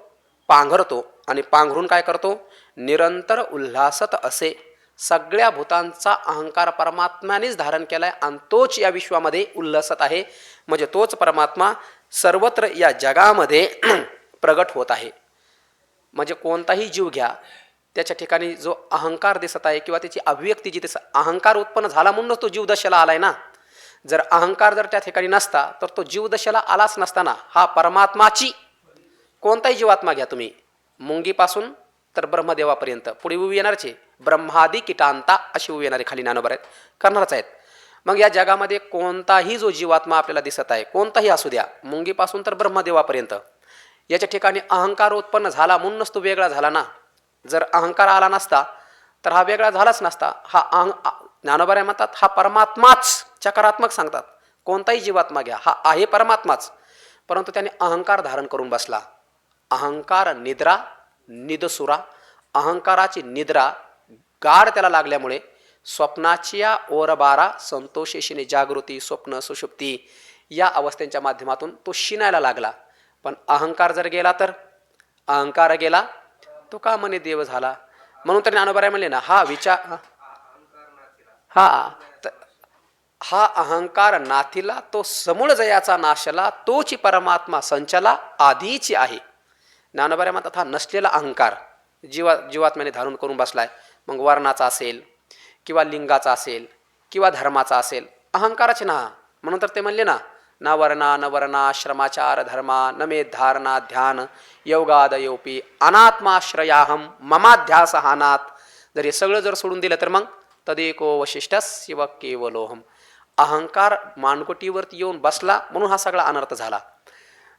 पांघरतो. आणि पांघरून काय करतो? निरंतर उल्हासत असे. सगळ्या भूतांचा अहंकार परमात्म्यानेच धारण केलाय आणि तोच या विश्वामध्ये उल्हासत आहे. म्हणजे तोच परमात्मा सर्वत्र या जगामध्ये प्रगट होत आहे. म्हणजे कोणताही जीव घ्या त्याच्या ठिकाणी जो अहंकार दिसत आहे किंवा त्याची अभिव्यक्ती जी दिसत, अहंकार उत्पन्न झाला म्हणूनच तो जीवदशेला आलाय ना. जर अहंकार जर त्या ठिकाणी नसता तर तो जीवदशेला आलाच नसताना. हा परमात्माची कोणताही जीवात्मा घ्या तुम्ही, मुंगीपासून तर ब्रह्मदेवापर्यंत पुढे उभी येणारचे ब्रह्मादी किटांता अशी उभी येणारे खाली ज्ञानोबर आहेत, करणारच आहेत. मग या जगामध्ये कोणताही जो जीवात्मा आपल्याला दिसत आहे, कोणताही असू द्या, मुंगीपासून तर ब्रह्मदेवापर्यंत, याच्या ठिकाणी अहंकार उत्पन्न झाला म्हणूनच तो वेगळा झाला ना. जर अहंकार आला नसता तर हा वेगळा झालाच नसता. हा ज्ञानोबर म्हणतात हा परमात्माच, चकारात्मक सांगतात. कोणताही जीवात्मा घ्या हा आहे परमात्माच. परंतु त्याने अहंकार धारण करून बसला. अहंकार निद्रा निदसुरा, अहंकाराची निद्रा गाढ त्याला लागल्यामुळे स्वप्नाच्या ओरबारा संतोषेशीने जागृती स्वप्न सुषुप्ती या अवस्थेच्या माध्यमातून तो शिनायला लागला. पण अहंकार जर गेला तर अहंकार गेला तो का म्हणे देव झाला. म्हणून तर ज्ञानोबराय म्हणले ना, हा विचार हा अहंकार नाथीला तो समूळ जयाचा नाशला, तोची परमात्मा संचला आधीची आहे. ज्ञानोबराय म्हणतात हा नसलेला अहंकार जीवात्म्याने धारण करून बसलाय. मग वर्णाचा असेल किंवा लिंगाचा असेल किंवा धर्माचा असेल, अहंकाराचे ना. म्हणून तर ते म्हणले ना, न वर्णा न वर्णाश्रमाचार धर्मा न मे धारणा ध्यान योगादयोपी अनात्माश्रयाहम ममाध्यास हानात. जर हे सगळं जर सोडून दिलं तर मग तदेको वशिष्ठ शिव केवलोहम. अहंकार मानकोटीवरती येऊन बसला म्हणून हा सगळा अनर्थ झाला.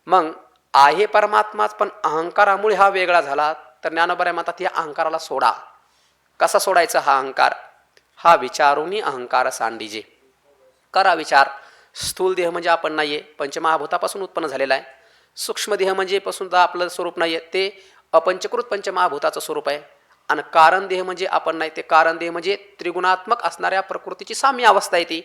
मग आहे परमात्माच पण अहंकारामुळे हा वेगळा झाला. तर ज्ञानोबराय म्हणतात या अहंकाराला सोडा. कसा सोडायचा हा अहंकार? हा विचारूनी अहंकार सांडीजे. करा विचार. स्थूल देह म्हणजे आपण नाहीये, पंचमहाभूतापासून उत्पन्न झालेला आहे. सूक्ष्म देह म्हणजे पासून आपलं स्वरूप नाहीये, ते अपंचकृत पंचमहाभूताचं स्वरूप आहे. आणि कारण देह म्हणजे आपण नाही, ते कारण देह म्हणजे त्रिगुणात्मक असणाऱ्या प्रकृतीची साम्य अवस्था आहे ती.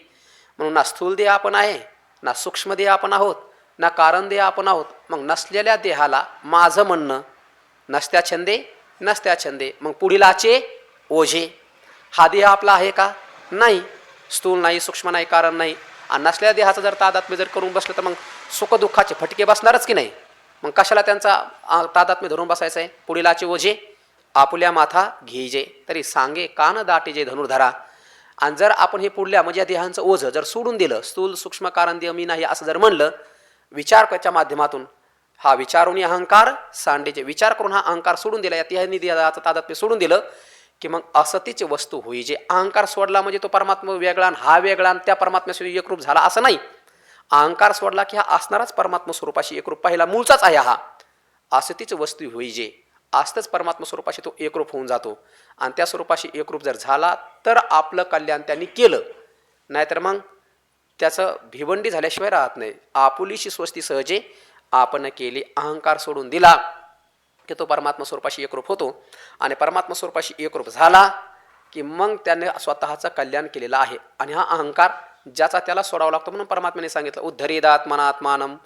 म्हणून ना स्थूल देह आपण आहे, ना सूक्ष्म देह आपण आहोत, ना कारण देह आपण आहोत. मग नसलेल्या देहाला माझं म्हणणं, नसत्या छंदे नसत्या छंदे, मग पुढीलाचे ओझे. हा देह आपला आहे का? नाही. स्थूल नाही, सूक्ष्म नाही, कारण नाही. आणि नसलेल्या देहाचं जर तादात्म्य जर करून बसलं तर मग सुखदुःखाचे फटके बसणारच की नाही. मग कशाला त्यांचा तादात्म्य धरून बसायचं आहे? पुढीलाचे ओझे आपुल्या माथा घेईजे तरी सांगे कान दाटीजे धनुर्धरा. आणि जर आपण हे पुढल्या म्हणजे या देहांचं ओझं जर सोडून दिलं, स्थूल सूक्ष्म कारण देह मी नाही असं जर म्हणलं, विचाराच्या माध्यमातून हा विचारून अहंकार सांडेचे विचार करून हा अहंकार सोडून दिला, या तिन्ही देहाचं तादात्म्य सोडून दिलं की मग असतीची वस्तू होई. जे अहंकार सोडला म्हणजे तो परमात्मा वेगळा आणि हा वेगळा आणि त्या परमात्म्याशी एकरूप झाला असं नाही. अहंकार सोडला की हा असणाराच परमात्मा स्वरूपाशी एकरूप, पहिला मूळचाच आहे हा. असतीच वस्तू होई जे असतंच परमात्मा स्वरूपाशी तो एकरूप होऊन जातो. आणि त्या स्वरूपाशी एकरूप जर झाला तर आपलं कल्याण त्यांनी केलं, नाहीतर मग त्याचं भिवंडी झाल्याशिवाय राहत नाही. आपुलीशी स्वस्ती सहजे आपण केली. अहंकार सोडून दिला की तो परमात्मा स्वरूपाशी एकरूप होतो. आणि परमात्मा स्वरूपाशी एकरूप झाला की मग त्याने स्वतःचं कल्याण केलेलं आहे. आणि हा अहंकार ज्याचा त्याला सोडावा लागतो. म्हणून परमात्म्याने सांगितलं उद्धरेद आत्मनात्मानम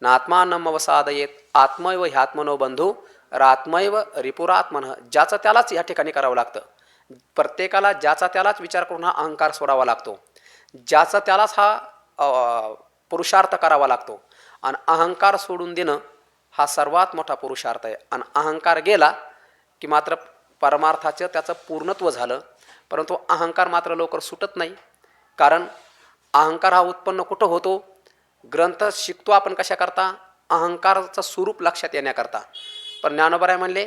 नात्मानम वसादयेत आत्मैव ह्यात्मनो बंधू रात्मैव रिपुरात्मन. ज्याचं त्यालाच या ठिकाणी करावं लागतं. प्रत्येकाला ज्याचा त्यालाच विचार करून हा अहंकार सोडावा लागतो. ज्याचा त्यालाच हा पुरुषार्थ करावा लागतो. आणि अहंकार सोडून देणं हा सर्वात मोठा पुरुषार्थ आहे. आणि अहंकार गेला की मात्र परमार्थाचं त्याचं पूर्णत्व झालं. परंतु अहंकार मात्र लवकर सुटत नाही. कारण अहंकार हा उत्पन्न कुठं होतो? ग्रंथ शिकतो आपण कशा करता? अहंकाराचं स्वरूप लक्षात येण्याकरता. पण ज्ञानोबराय म्हणले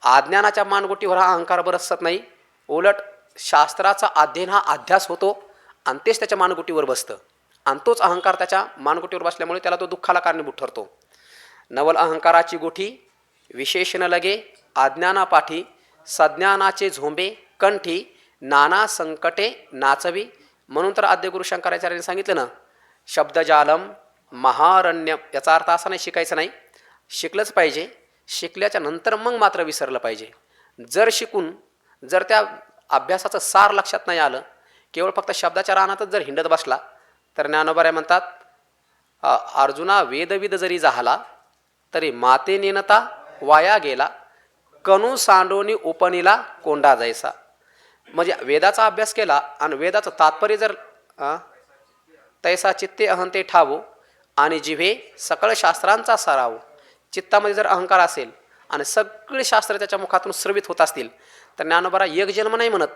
अज्ञानाच्या मानगुटीवर हा अहंकार बरसत नाही, उलट शास्त्राचा अध्ययन हा अध्यास होतो आणि तेच त्याच्या मानगुटीवर बसतं. आणि तोच अहंकार त्याच्या मानगुटीवर बसल्यामुळे त्याला तो दुःखाला कारणीभूत ठरतो. नवल अहंकाराची गोठी विशेषण लगे अज्ञानापाठी सज्ञानाचे झोंबे कंठी नाना संकटे नाचवी. म्हणून तर आद्य गुरु शंकराचार्यांनी सांगितलं ना, शब्दजालम महारण्य. याचा अर्थ असा नाही शिकायचं नाही, शिकलंच पाहिजे. शिकल्याच्या नंतर मग मात्र विसरलं पाहिजे. जर शिकून जर त्या अभ्यासाचं सार लक्षात नाही आलं, केवळ फक्त शब्दाच्या रानातच जर हिंडत बसला तर ज्ञानोबराय म्हणतात अर्जुना वेदविद जरी झाला तरी माते नेनता वाया गेला कणू सांडोनी उपनीला कोंडा जायचा. म्हणजे वेदाचा अभ्यास केला आणि वेदाचं तात्पर्य जर तैसा चित्ते अहंते ठावो आणि जिव्हे सकळ शास्त्रांचा सराव. चित्तामध्ये जर अहंकार असेल आणि सगळे शास्त्र त्याच्या मुखातून स्रवित होत असतील तर ज्ञानोबराय एक जन्म नाही म्हणत,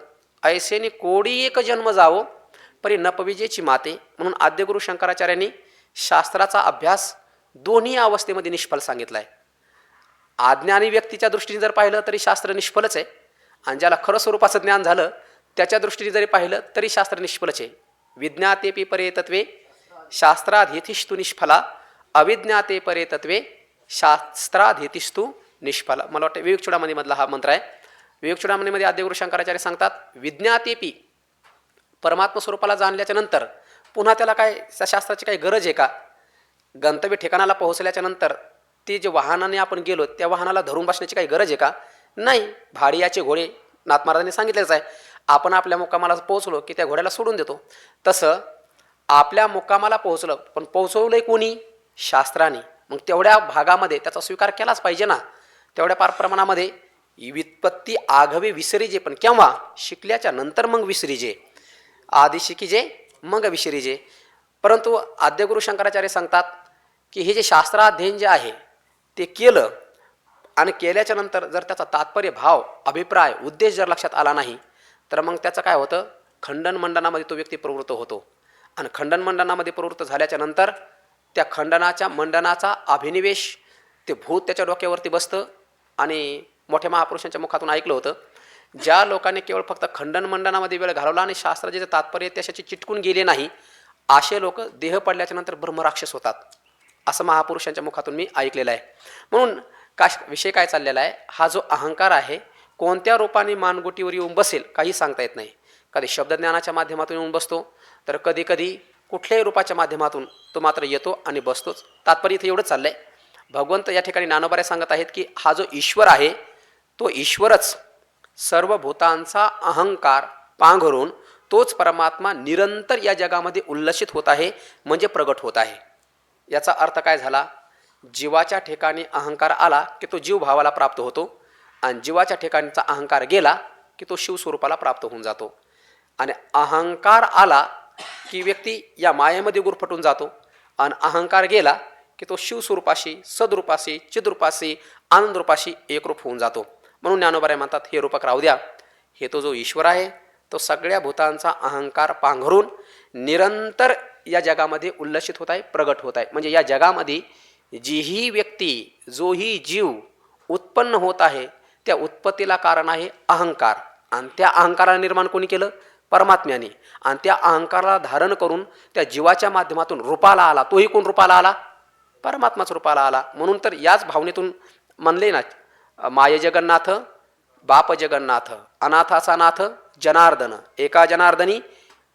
ऐसेनी कोडी एक जन्म जावो परी नपविजेची माते. म्हणून आद्यगुरु शंकराचार्यांनी शास्त्राचा अभ्यास दोन्ही अवस्थेमध्ये निष्फल सांगितला आहे. अज्ञानी व्यक्तीच्या दृष्टीने जर पाहिलं तरी शास्त्र निष्फलच आहे, आणि ज्याला खरं स्वरूपाचं ज्ञान झालं त्याच्या दृष्टीने जरी पाहिलं तरी शास्त्र निष्फलच आहे. विज्ञाते परे तत्वे शास्त्राधीतिस्तु निष्फला अविज्ञाते परे तत्वे शास्त्राधीतिस्तु निष्फला. मला वाटतं विवेक चूडामणी मधला हा मंत्र आहे. विवेक चूडामणीमध्ये आद्यगुरु शंकराचार्य सांगतात विज्ञातेपी परमात्मा स्वरूपाला जाणल्याच्या नंतर पुन्हा त्याला काय त्या शास्त्राची काही गरज आहे का? गंतव्य ठिकाणाला पोहोचल्याच्या नंतर ते जे वाहनाने आपण गेलो त्या वाहनाला धरून बसण्याची काही गरज आहे का? नाही. भाडियाचे घोडे नाथ महाराजांनी सांगितलेच आहे. आपण आपल्या मुक्कामाला पोहोचलो की त्या घोड्याला सोडून देतो. तसं आपल्या मुक्कामाला पोहोचलं, पण पोहोचवलंय कोणी? शास्त्राने. मग तेवढ्या भागामध्ये त्याचा स्वीकार केलाच पाहिजे ना. तेवढ्या पार प्रमाणामध्ये व्युत्पत्ती आघवे विसरीजे, पण केव्हा? शिकल्याच्या नंतर मग विसरीजे. आधी शिकीजे मग विसरीजे. परंतु आद्यगुरु शंकराचार्य सांगतात की हे जे शास्त्राध्ययन जे आहे ते केलं आणि केल्याच्या नंतर जर त्याचा तात्पर्य, भाव, अभिप्राय, उद्देश जर लक्षात आला नाही तर मग त्याचं काय होतं? खंडन मंडनामध्ये तो व्यक्ती प्रवृत्त होतो. आणि खंडन मंडनामध्ये प्रवृत्त झाल्याच्या नंतर त्या खंडनाच्या मंडनाचा अभिनिवेश ते भूत त्याच्या डोक्यावरती बसतं. आणि मोठ्या महापुरुषांच्या मुखातून ऐकलं होतं, ज्या लोकांनी केवळ फक्त खंडन मंडनामध्ये वेळ घालवला आणि शास्त्राचे तात्पर्य त्याच्याशी चिटकून गेले नाही, असे लोक देह पडल्याच्या नंतर ब्रह्मराक्षस होतात, असं महापुरुषांच्या मुखातून मी ऐकलेलं आहे. म्हणून विषय काय चाललेला आहे? हा जो अहंकार आहे कोणत्या रूपाने मानगुटीवर येऊन बसेल काही सांगता येत नाही. कधी शब्दज्ञानाच्या माध्यमातून येऊन बसतो, तर कधी कधी कुठल्याही रूपाच्या माध्यमातून तो मात्र येतो आणि बसतोच. तात्पर्य इथे एवढंच चाललं आहे. भगवंत या ठिकाणी ज्ञानोबारे सांगत आहेत की हा जो ईश्वर आहे तो ईश्वरच सर्व भूतांचा अहंकार पांघरून तोच परमात्मा निरंतर या जगामध्ये उल्लसित होत आहे, म्हणजे प्रगट होत आहे. याचा अर्थ काय झाला? जीवाच्या ठिकाणी अहंकार आला की तो जीव भावाला प्राप्त होतो, आणि जीवाच्या ठिकाणचा अहंकार गेला की तो शिवस्वरूपाला प्राप्त होऊन जातो. आणि अहंकार आला की व्यक्ती या मायेमध्ये गुरफटून जातो, आणि अहंकार गेला की तो शिवस्वरूपाशी, सद्रूपाशी, चिद्रूपाशी, आनंदरूपाशी एकरूप होऊन जातो. म्हणून ज्ञानोबा म्हणतात, हे रूपक राहू द्या, हे तो जो ईश्वर आहे तो सगळ्या भूतांचा अहंकार पांघरून निरंतर या जगामध्ये उल्लसित होत आहे, प्रगट होत आहे. म्हणजे या जगामध्ये जीही व्यक्ती, जोही जीव उत्पन्न होत आहे त्या उत्पत्तीला कारण आहे अहंकार. आणि त्या अहंकाराला निर्माण कोणी केलं? परमात्म्याने. आणि त्या अहंकाराला धारण करून त्या जीवाच्या माध्यमातून रूपाला आला. तोही कोण रूपाला आला? परमात्माच रूपाला आला. म्हणून तर याच भावनेतून म्हणले ना, माय जगन्नाथ, बाप जगन्नाथ, अनाथाचा नाथ जनार्दन, एका जनार्दनी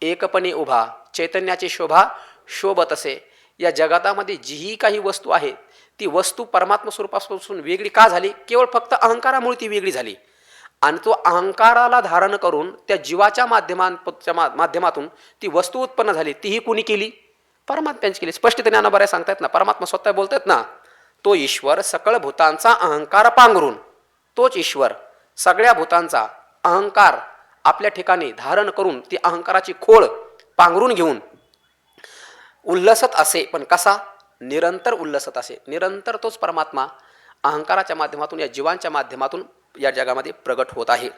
एकपणे उभा, चैतन्याची शोभा शोभत असे. या जगतामध्ये जीही काही वस्तू आहे ती वस्तू परमात्मा स्वरूपापासून वेगळी का झाली? केवळ फक्त अहंकारामुळे ती वेगळी झाली. आणि तो अहंकाराला धारण करून त्या जीवाच्या माध्यमातून ती वस्तू उत्पन्न झाली. तीही कुणी केली? परमात्म्याने केली. स्पष्ट ज्ञानोबा सांगतायत ना, परमात्मा स्वतः बोलतायत ना, तो ईश्वर सकळ भूतांचा अहंकार पांघरून, तोच ईश्वर सगळ्या भूतांचा अहंकार आपल्या ठिकाणी धारण करून ती अहंकाराची खोळ पांघरून घेऊन उल्लसत असे. पण कसा? निरंतर उल्लसत असे. निरंतर तोच परमात्मा अहंकाराच्या माध्यमातून, या जीवांच्या माध्यमातून या जगामध्ये प्रगट होत आहे.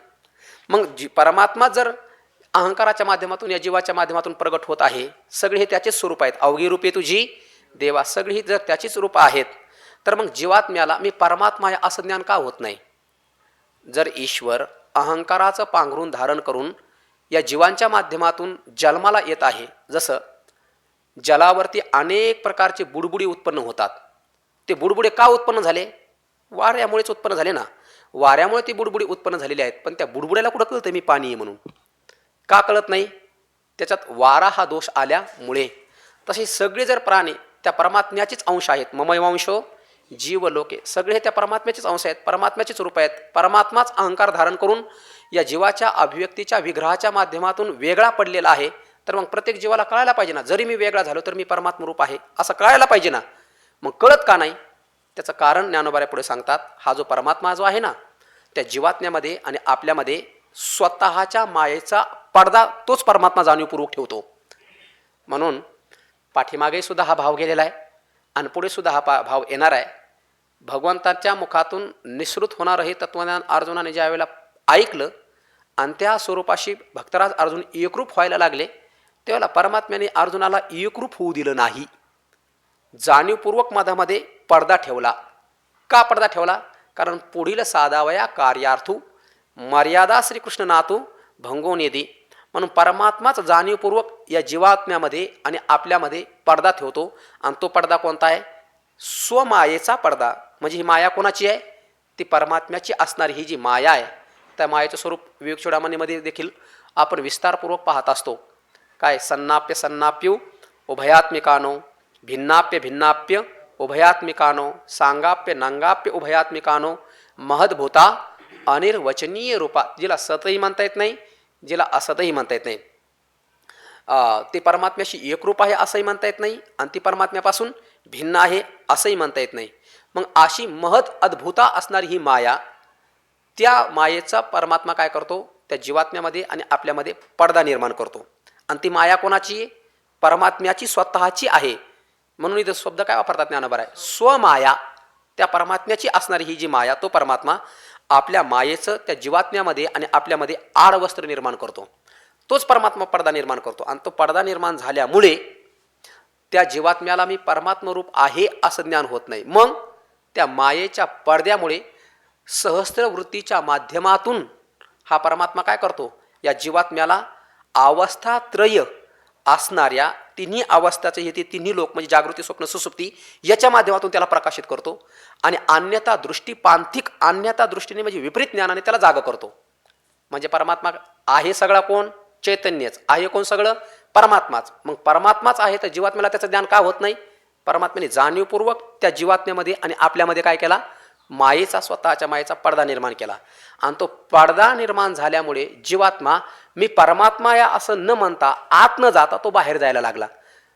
मग परमात्मा जर अहंकाराच्या माध्यमातून, या जीवाच्या माध्यमातून प्रगट होत आहे, सगळे हे त्याचेच स्वरूप आहेत. अवघी रूपे तुझी देवा, सगळी जर त्याचीच रूप आहेत, तर मग जीवात्म्याला मी परमात्मा आहे असं ज्ञान का होत नाही? जर ईश्वर अहंकाराचं पांघरून धारण करून या जीवांच्या माध्यमातून जन्माला येत आहे, जसं जलावरती अनेक प्रकारचे बुडबुडे उत्पन्न होतात. ते बुडबुडे का उत्पन्न झाले? वाऱ्यामुळेच उत्पन्न झाले ना. वाऱ्यामुळे ते बुडबुडे उत्पन्न झालेले आहेत. पण त्या बुडबुड्याला कुठं कळतं मी पाणी आहे म्हणून? का कळत नाही? त्याच्यात वारा हा दोष आल्यामुळे. तसे सगळे जर प्राणी त्या परमात्म्याचेच अंश आहेत. ममैवांशो जीव लोके, सगळे त्या परमात्म्याचेच अंश आहेत, परमात्म्याचेच रूप आहेत. परमात्माच अहंकार धारण करून या जीवाच्या अभिव्यक्तीच्या विग्रहाच्या माध्यमातून वेगळा पडलेला आहे. तर मग प्रत्येक जीवाला कळायला पाहिजे ना, जरी मी वेगळा झालो तर मी परमात्मा रूप आहे असं कळायला पाहिजे ना. मग कळत का नाही? त्याचं कारण ज्ञानोबा पुढे सांगतात. हा जो परमात्मा जो आहे ना, त्या जीवात्म्यामध्ये आणि आपल्यामध्ये स्वतःच्या मायेचा पडदा तोच परमात्मा जाणीवपूर्वक ठेवतो. म्हणून पाठीमागे सुद्धा हा भाव गेलेला आहे आणि पुढे सुद्धा हा भाव येणार आहे. भगवंताच्या मुखातून निःसृत होणारं हे तत्वज्ञान अर्जुनाने ज्या वेळेला ऐकलं आणि त्या स्वरूपाशी भक्तराज अर्जुन एकरूप व्हायला लागले, त्यावेळेला परमात्म्याने अर्जुनाला एकरूप होऊ दिलं नाही. जाणीवपूर्वक मधामध्ये पडदा ठेवला. का पडदा ठेवला? कारण पुढील साधावया कार्यार्थू मर्यादा श्रीकृष्ण नातू भंगोनेदी. म्हणून परमात्माच जाणीवपूर्वक या जीवात्म्यामध्ये आणि आपल्यामध्ये पडदा ठेवतो. आणि तो पडदा कोणता आहे? स्वमायेचा पडदा. म्हणजे ही माया कोणाची आहे? ती परमात्म्याची असणारी ही जी माया आहे, त्या मायेचं स्वरूप विवेक चूडामणीमध्ये देखील आपण विस्तारपूर्वक पाहत असतो. काय? सन्नाप्य सन्नाप्यू उभयात्मिकानो भिन्नाप्य भिन्नाप्य उभयात्मिकानो सांगाप्य नांगाप्य उभयात्मिकानो महद्भूता अनिर्वचनीय रूपा, जिला सतही म्हणता येत नाही, जिला असतही म्हणता येत नाही. ते परमात्म्याशी एकरूप आहे असंही म्हणता येत नाही आणि ती परमात्म्यापासून भिन्न आहे असंही म्हणता येत नाही. मग अशी महत् अद्भुता असणारी ही माया, त्या मायेचा परमात्मा काय करतो, त्या जीवात्म्यामध्ये आणि आपल्यामध्ये पडदा निर्माण करतो. आणि ती माया कोणाची? परमात्म्याची स्वतःची आहे. म्हणून इथं शब्द काय वापरतात ज्ञानोबा आहे, स्वमाया. त्या परमात्म्याची असणारी ही जी माया, तो परमात्मा आपल्या मायेचं त्या जीवात्म्यामध्ये आणि आपल्यामध्ये आडवस्त्र निर्माण करतो. तोच परमात्मा पडदा निर्माण करतो. आणि तो पडदा निर्माण झाल्यामुळे त्या जीवात्म्याला मी परमात्मरूप आहे असं ज्ञान होत नाही. मग त्या मायेच्या पडद्यामुळे सहस्त्र वृत्तीच्या माध्यमातून हा परमात्मा काय करतो, या जीवात्म्याला अवस्थात्रय असणाऱ्या तिन्ही अवस्थाचे हे ते तिन्ही लोक म्हणजे जागृती, स्वप्न, सुसुप्ती याच्या माध्यमातून त्याला प्रकाशित करतो. आणि अन्यथा दृष्टी पांथिक, अन्यथा दृष्टीने म्हणजे विपरीत ज्ञानाने त्याला जाग करतो. म्हणजे परमात्मा आहे सगळा कोण? चैतन्यच आहे. कोण सगळं? परमात्माच. मग परमात्माच आहे तर जीवात्म्याला त्याचं ज्ञान का होत नाही? परमात्म्याने जाणीवपूर्वक त्या जीवात्म्यामध्ये आणि आपल्यामध्ये काय केला? मायेचा, स्वतःच्या मायेचा पडदा निर्माण केला. आणि तो पडदा निर्माण झाल्यामुळे जीवात्मा मी परमात्मा या असं न म्हणता, आत न जाता तो बाहेर जायला लागला.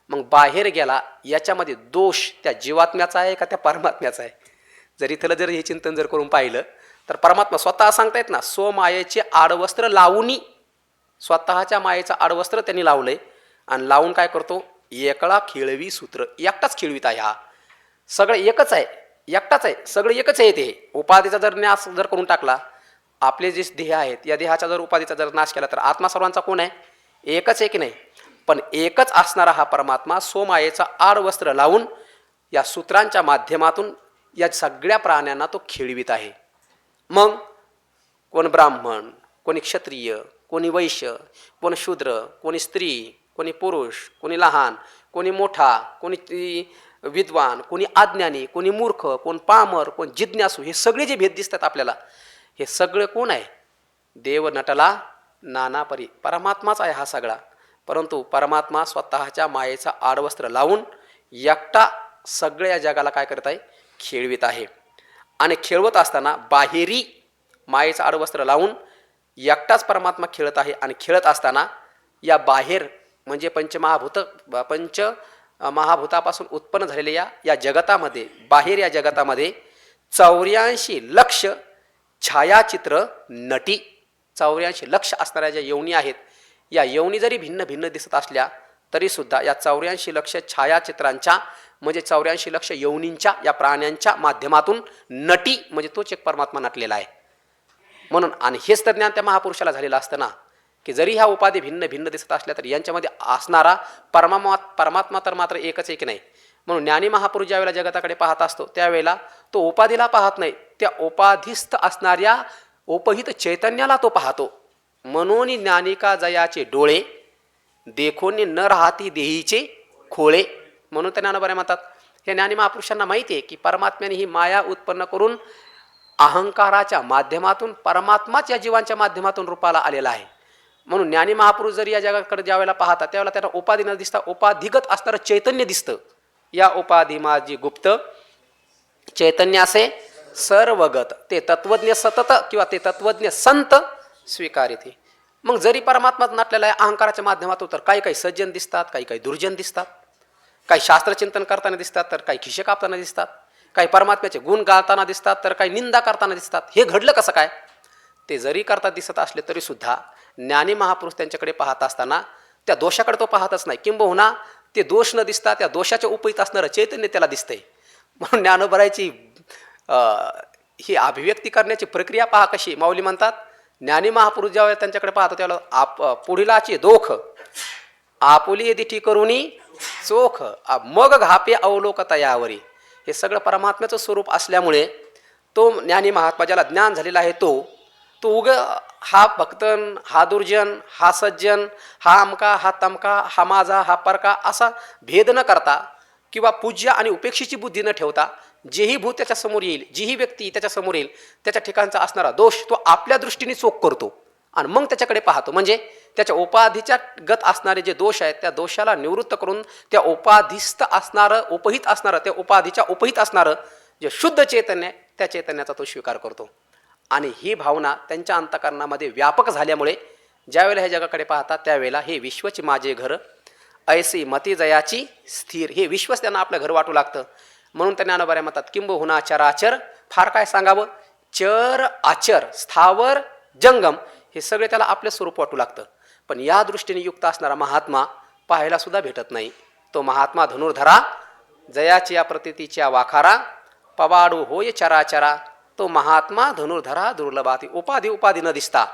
मग बाहेर गेला, याच्यामध्ये दोष त्या जीवात्म्याचा आहे का त्या परमात्म्याचा आहे? जर इथलं जर हे चिंतन जर करून पाहिलं तर परमात्मा स्वतः सांगतायत ना, स्वमायेचे आडवस्त्र लावूनी, स्वतःच्या मायेचं आडवस्त्र त्यांनी लावलंय. आणि लावून काय करतो? एकळा खेळवी सूत्र, एकटाच खेळवीत आहे. हा सगळं एकच आहे, एकटाच आहे, सगळं एकच आहे. ते उपाधीचा जर न्यास जर करून टाकला, आपले जे देह आहेत या देहाचा जर उपाधीचा जर नाश केला तर आत्मा सर्वांचा कोण आहे? एकच आहे की नाही? पण एकच असणारा हा परमात्मा सोमायेचा आडवस्त्र लावून या सूत्रांच्या माध्यमातून या सगळ्या प्राण्यांना तो खेळवीत आहे. मग कोण ब्राह्मण, कोणी क्षत्रिय, कोणी वैश्य, कोण शूद्र, कोणी स्त्री, कोणी पुरुष, कोणी लहान, कोणी मोठा, कोणी विद्वान, कोणी अज्ञानी, कोणी मूर्ख, कोण पामर, कोण जिज्ञासू, हे सगळे जे भेद दिसतात आपल्याला, हे सगळे कोण आहे? देव नटला नाना परी, परमात्माच आहे हा सगळा. परंतु परमात्मा स्वतःच्या मायेचा आडवस्त्र लावून एकटा सगळ्या जगाला काय करत आहे? खेळवीत आहे. आणि खेळवत असताना बाहेरी मायेचं आडवस्त्र लावून एकटाच परमात्मा खेळत आहे. आणि खेळत असताना या बाहेर म्हणजे पंचमहाभूतापासून उत्पन्न झालेल्या या जगतामध्ये, बाहेर या जगतामध्ये 84 लक्ष छायाचित्र नटी, 84 लक्ष असणाऱ्या ज्या योनी आहेत, या योनी जरी भिन्न भिन्न दिसत असल्या तरीसुद्धा या 84 लक्ष छायाचित्रांच्या म्हणजे 84 लक्ष योनींच्या या प्राण्यांच्या माध्यमातून नटी म्हणजे तोच एक परमात्मा नटलेला आहे. म्हणून आणि हेच तर ज्ञान त्या महापुरुषाला झालेलं असतं ना, की जरी ह्या उपाधी भिन्न भिन्न दिसत असल्या तर यांच्यामध्ये असणारा परमात्मा तर मात्र एकच आहे की नाही. म्हणून ज्ञानी महापुरुष ज्यावेळेला जगताकडे पाहत असतो त्यावेळेला तो उपाधीला पाहत नाही, त्या उपाधिस्थ असणाऱ्या उपहित चैतन्याला तो पाहतो. म्हणून ज्ञानिका जयाचे डोळे देखोनी न राहती देहीचे खोळे. म्हणून त्या ज्ञानोबा म्हणतात, हे ज्ञानी महापुरुषांना माहिती आहे की परमात्म्याने ही माया उत्पन्न करून अहंकाराच्या माध्यमातून परमात्माच या जीवांच्या माध्यमातून रूपाला आलेला आहे. म्हणून ज्ञानी महापुरुष जरी या जगाकडे ज्यावेळेला पाहतात त्यावेळेला त्यांना उपाधी न दिसता उपाधिगत असणारं चैतन्य दिसतं. या उपाधी माझी गुप्त चैतन्य असे सर्वगत, ते तत्वज्ञ सतत किंवा ते तत्वज्ञ संत स्वीकारिते. मग जरी परमात्मा नटलेला आहे अहंकाराच्या माध्यमातून तर काही काही सज्जन दिसतात, काही काही दुर्जन दिसतात, काही शास्त्रचिंतन करताना दिसतात तर काही खिशे कापताना दिसतात, काही परमात्म्याचे गुण गाताना दिसतात तर काही निंदा करताना दिसतात. हे घडलं कसं काय? ते जरी करता दिसत असले तरी सुद्धा ज्ञानी महापुरुष त्यांच्याकडे पाहत असताना त्या दोषाकडे तो पाहतच नाही, किंबहुना ते दोष न दिसता त्या दोषाच्या उपहित असणारं चैतन्य त्याला दिसतंय. म्हणून ज्ञानोबरायची ही अभिव्यक्ती करण्याची प्रक्रिया पहा कशी. माऊली म्हणतात, ज्ञानी महापुरुष ज्यावेळेला त्यांच्याकडे पाहतो त्यावेळेला पुढीलाची दोख आपुली दिठी करुणी चोख मग घापे अवलोकता यावरी. हे सगळं परमात्म्याचं स्वरूप असल्यामुळे तो ज्ञानी महात्मा ज्याला ज्ञान झालेला आहे तो उग हा भक्तन, हा दुर्जन, हा सज्जन, हा अमका, हा तमका, हा माझा, हा परका असा भेद न करता किंवा पूज्य आणि उपेक्षेची बुद्धी न ठेवता जेही भूत त्याच्यासमोर येईल, जीही व्यक्ती त्याच्यासमोर येईल त्याच्या ठिकाणचा असणारा दोष तो आपल्या दृष्टीने चोख करतो. आणि मग त्याच्याकडे पाहतो. म्हणजे त्याच्या उपाधीच्या गत असणारे जे दोष आहेत त्या दोषाला निवृत्त करून त्या उपाधिस्थ असणारं, उपहित असणारं, त्या उपाधीच्या उपहित असणारं जे शुद्ध चैतन्य आहे त्या चैतन्याचा तो स्वीकार करतो. आणि ही भावना त्यांच्या अंतःकरणामध्ये व्यापक झाल्यामुळे ज्यावेळेला हे जगाकडे पाहतात त्यावेळेला हे विश्वची माझे घर ऐसी मती जयाची स्थिर, हे विश्वच त्यांना आपलं घर वाटू लागतं. म्हणून त्या ज्ञानोबाऱ्या म्हणतात किंबहुना चराचर, फार काय सांगावं, चर अचर स्थावर जंगम हे सगळे त्याला आपलं स्वरूप वाटू लागतं. पण या दृष्टीने युक्त असणारा महात्मा पाहायला सुद्धा भेटत नाही. तो महात्मा धनुर्धरा जयाची या प्रतीतीच्या वाखारा, पवाडू होय चराचरा. तो महात्मा धनुर्धरा दुर्लभाती, उपाधी न दिसता,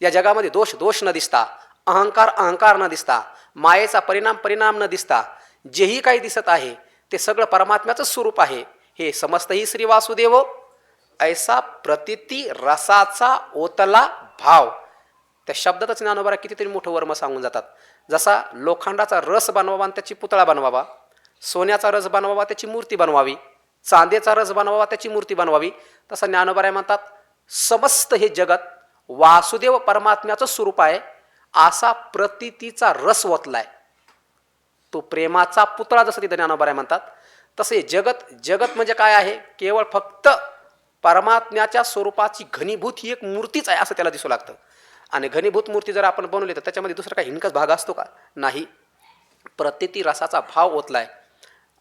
या जगामध्ये दोष न दिसता, अहंकार न दिसता, मायेचा परिणाम न दिसता, जेही काही दिसत आहे ते सगळं परमात्म्याचं स्वरूप आहे हे समजतही श्री वासुदेव. ऐसा प्रतिती रसाचा ओतला भाव. त्या शब्दातच ज्ञानोबा कितीतरी मोठं वर्म सांगून जातात. जसा लोखंडाचा रस बनवावा आणि त्याची पुतळा बनवावा, सोन्याचा रस बनवावा त्याची मूर्ती बनवावी, चांदेचा रस बनवावा त्याची मूर्ती बनवावी, तसं ज्ञानोबा म्हणतात समस्त हे जगत वासुदेव परमात्म्याचं स्वरूप आहे, असा प्रतितीचा रस ओतलाय, तो प्रेमाचा पुतळा. जसं तिथे ज्ञानोबा म्हणतात तसे जगत म्हणजे काय आहे, केवळ फक्त परमात्म्याच्या स्वरूपाची घनीभूत ही एक मूर्तीच आहे असं त्याला दिसू लागतं. आणि घनीभूत मूर्ती जर आपण बनवली तर त्याच्यामध्ये दुसरा काही हिणकस भाग असतो का? नाही. प्रतिती रसाचा भाव ओतलाय,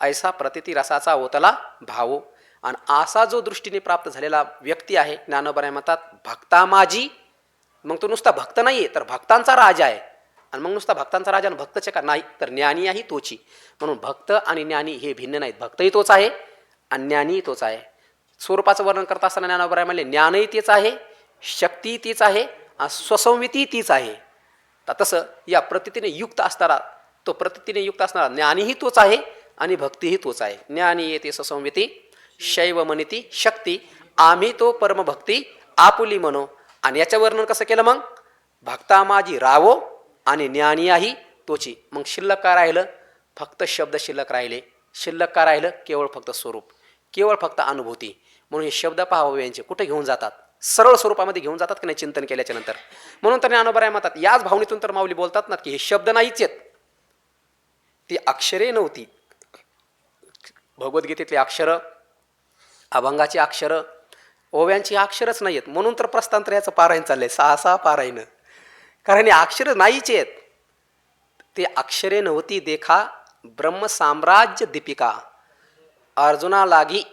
ऐसा प्रतिती रसाचा ओतला भाव. आणि असा जो दृष्टीने प्राप्त झालेला व्यक्ती आहे ज्ञानोबा म्हणतात भक्ता माझी. मग तो नुसता भक्त नाही आहे तर भक्तांचा राजा आहे. आणि मग नुसता भक्तांचा राजा आणि भक्तचे का? नाही, तर ज्ञानी आहे तोची. म्हणून भक्त आणि ज्ञानी हे भिन्न नाहीत. भक्तही तोच आहे आणि ज्ञानीही तोच आहे. स्वरूपाचं वर्णन करत असताना ज्ञानोबा म्हणले ज्ञानही तेच आहे, शक्ती तीच आहे, स्वसंविती तीच आहे. तर तसं या प्रतितीने युक्त असणारा ज्ञानीही तोच आहे आणि भक्तीही तोच आहे. ज्ञानी येते स्वसंविती शैव मनिती शक्ती, आम्ही तो परमभक्ती आपुली म्हणो. आणि याचं वर्णन कसं केलं मग? भक्ता माझी रावो आणि ज्ञानी आहे तोची. मग शिल्लक का राहिलं? फक्त शब्द शिल्लक राहिले. शिल्लक का राहिलं? केवळ फक्त स्वरूप, केवळ फक्त अनुभूती. म्हणून हे शब्द पाहावे यांचे कुठे घेऊन जातात? सरळ स्वरूपामध्ये घेऊन जातात की नाही चिंतन केल्याच्या नंतर. म्हणून तर ज्ञानोबा म्हणतात याच भावनेतून तर माऊली बोलतात ना की हे शब्द नाहीच आहेत, ती अक्षरे नव्हती. भगवद्गीतेतली अक्षरं, अभंगाची अक्षरं, ओव्यांची अक्षरच नाही आहेत. म्हणून तर प्रस्थांतर याचं पारायण चाललंय, 6 पारायण. कारण हे अक्षर नाहीच आहेत. ते अक्षरे नव्हती देखा ब्रह्म साम्राज्य दीपिका, अर्जुना लागी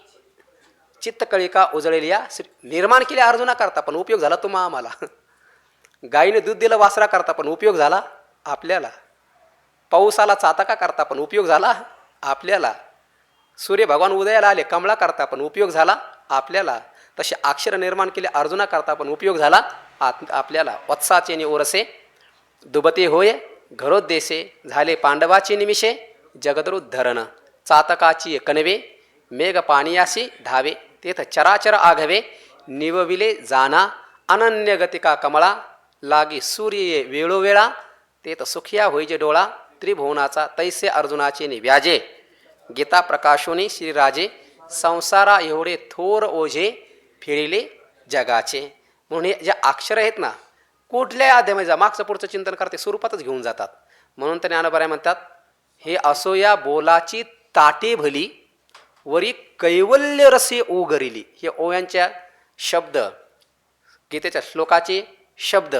चित्तकळिका उजळलेल्या. निर्माण केल्या अर्जुना करता पण उपयोग झाला तुम्हा आम्हाला. गायीने दूध दिलं वासरा करता पण उपयोग झाला आपल्याला. पाऊसाला चातका करता पण उपयोग झाला आपल्याला. सूर्य भगवान उदयाला आले कमळा करता पण उपयोग झाला आपल्याला. तसे अक्षर निर्माण केले अर्जुना करता पण उपयोग झाला आपल्याला. वत्साचे नि ओरसे दुबते होय घरोद्देशे, झाले पांडवाचे निमिषे जगदरुद्धरण. चातकाची कणवे मेघ पाणीयाशी धावे, तेथ चराचर आघवे निवविले जाना. अनन्य गतिका कमळा लागी सूर्य वेळोवेळा, तेथ सुखिया होईजे डोळा त्रिभुवनाचा तैसे अर्जुनाचे नि व्याजे. गीता प्रकाशोनी श्रीराजे संसारा एवढे थोर ओझे फिरिले जगाचे. म्हणून हे जे अक्षर आहेत ना कुठल्याही अध्यायामध्ये मागचं पुढचं चिंतन करते स्वरूपातच घेऊन जातात. म्हणून तर ज्ञानोबा म्हणतात हे असो या बोलाची ताटे भली, वरी कैवल्य रसे ओगरिली. हे ओव्यांच्या शब्द, गीतेच्या श्लोकाचे शब्द,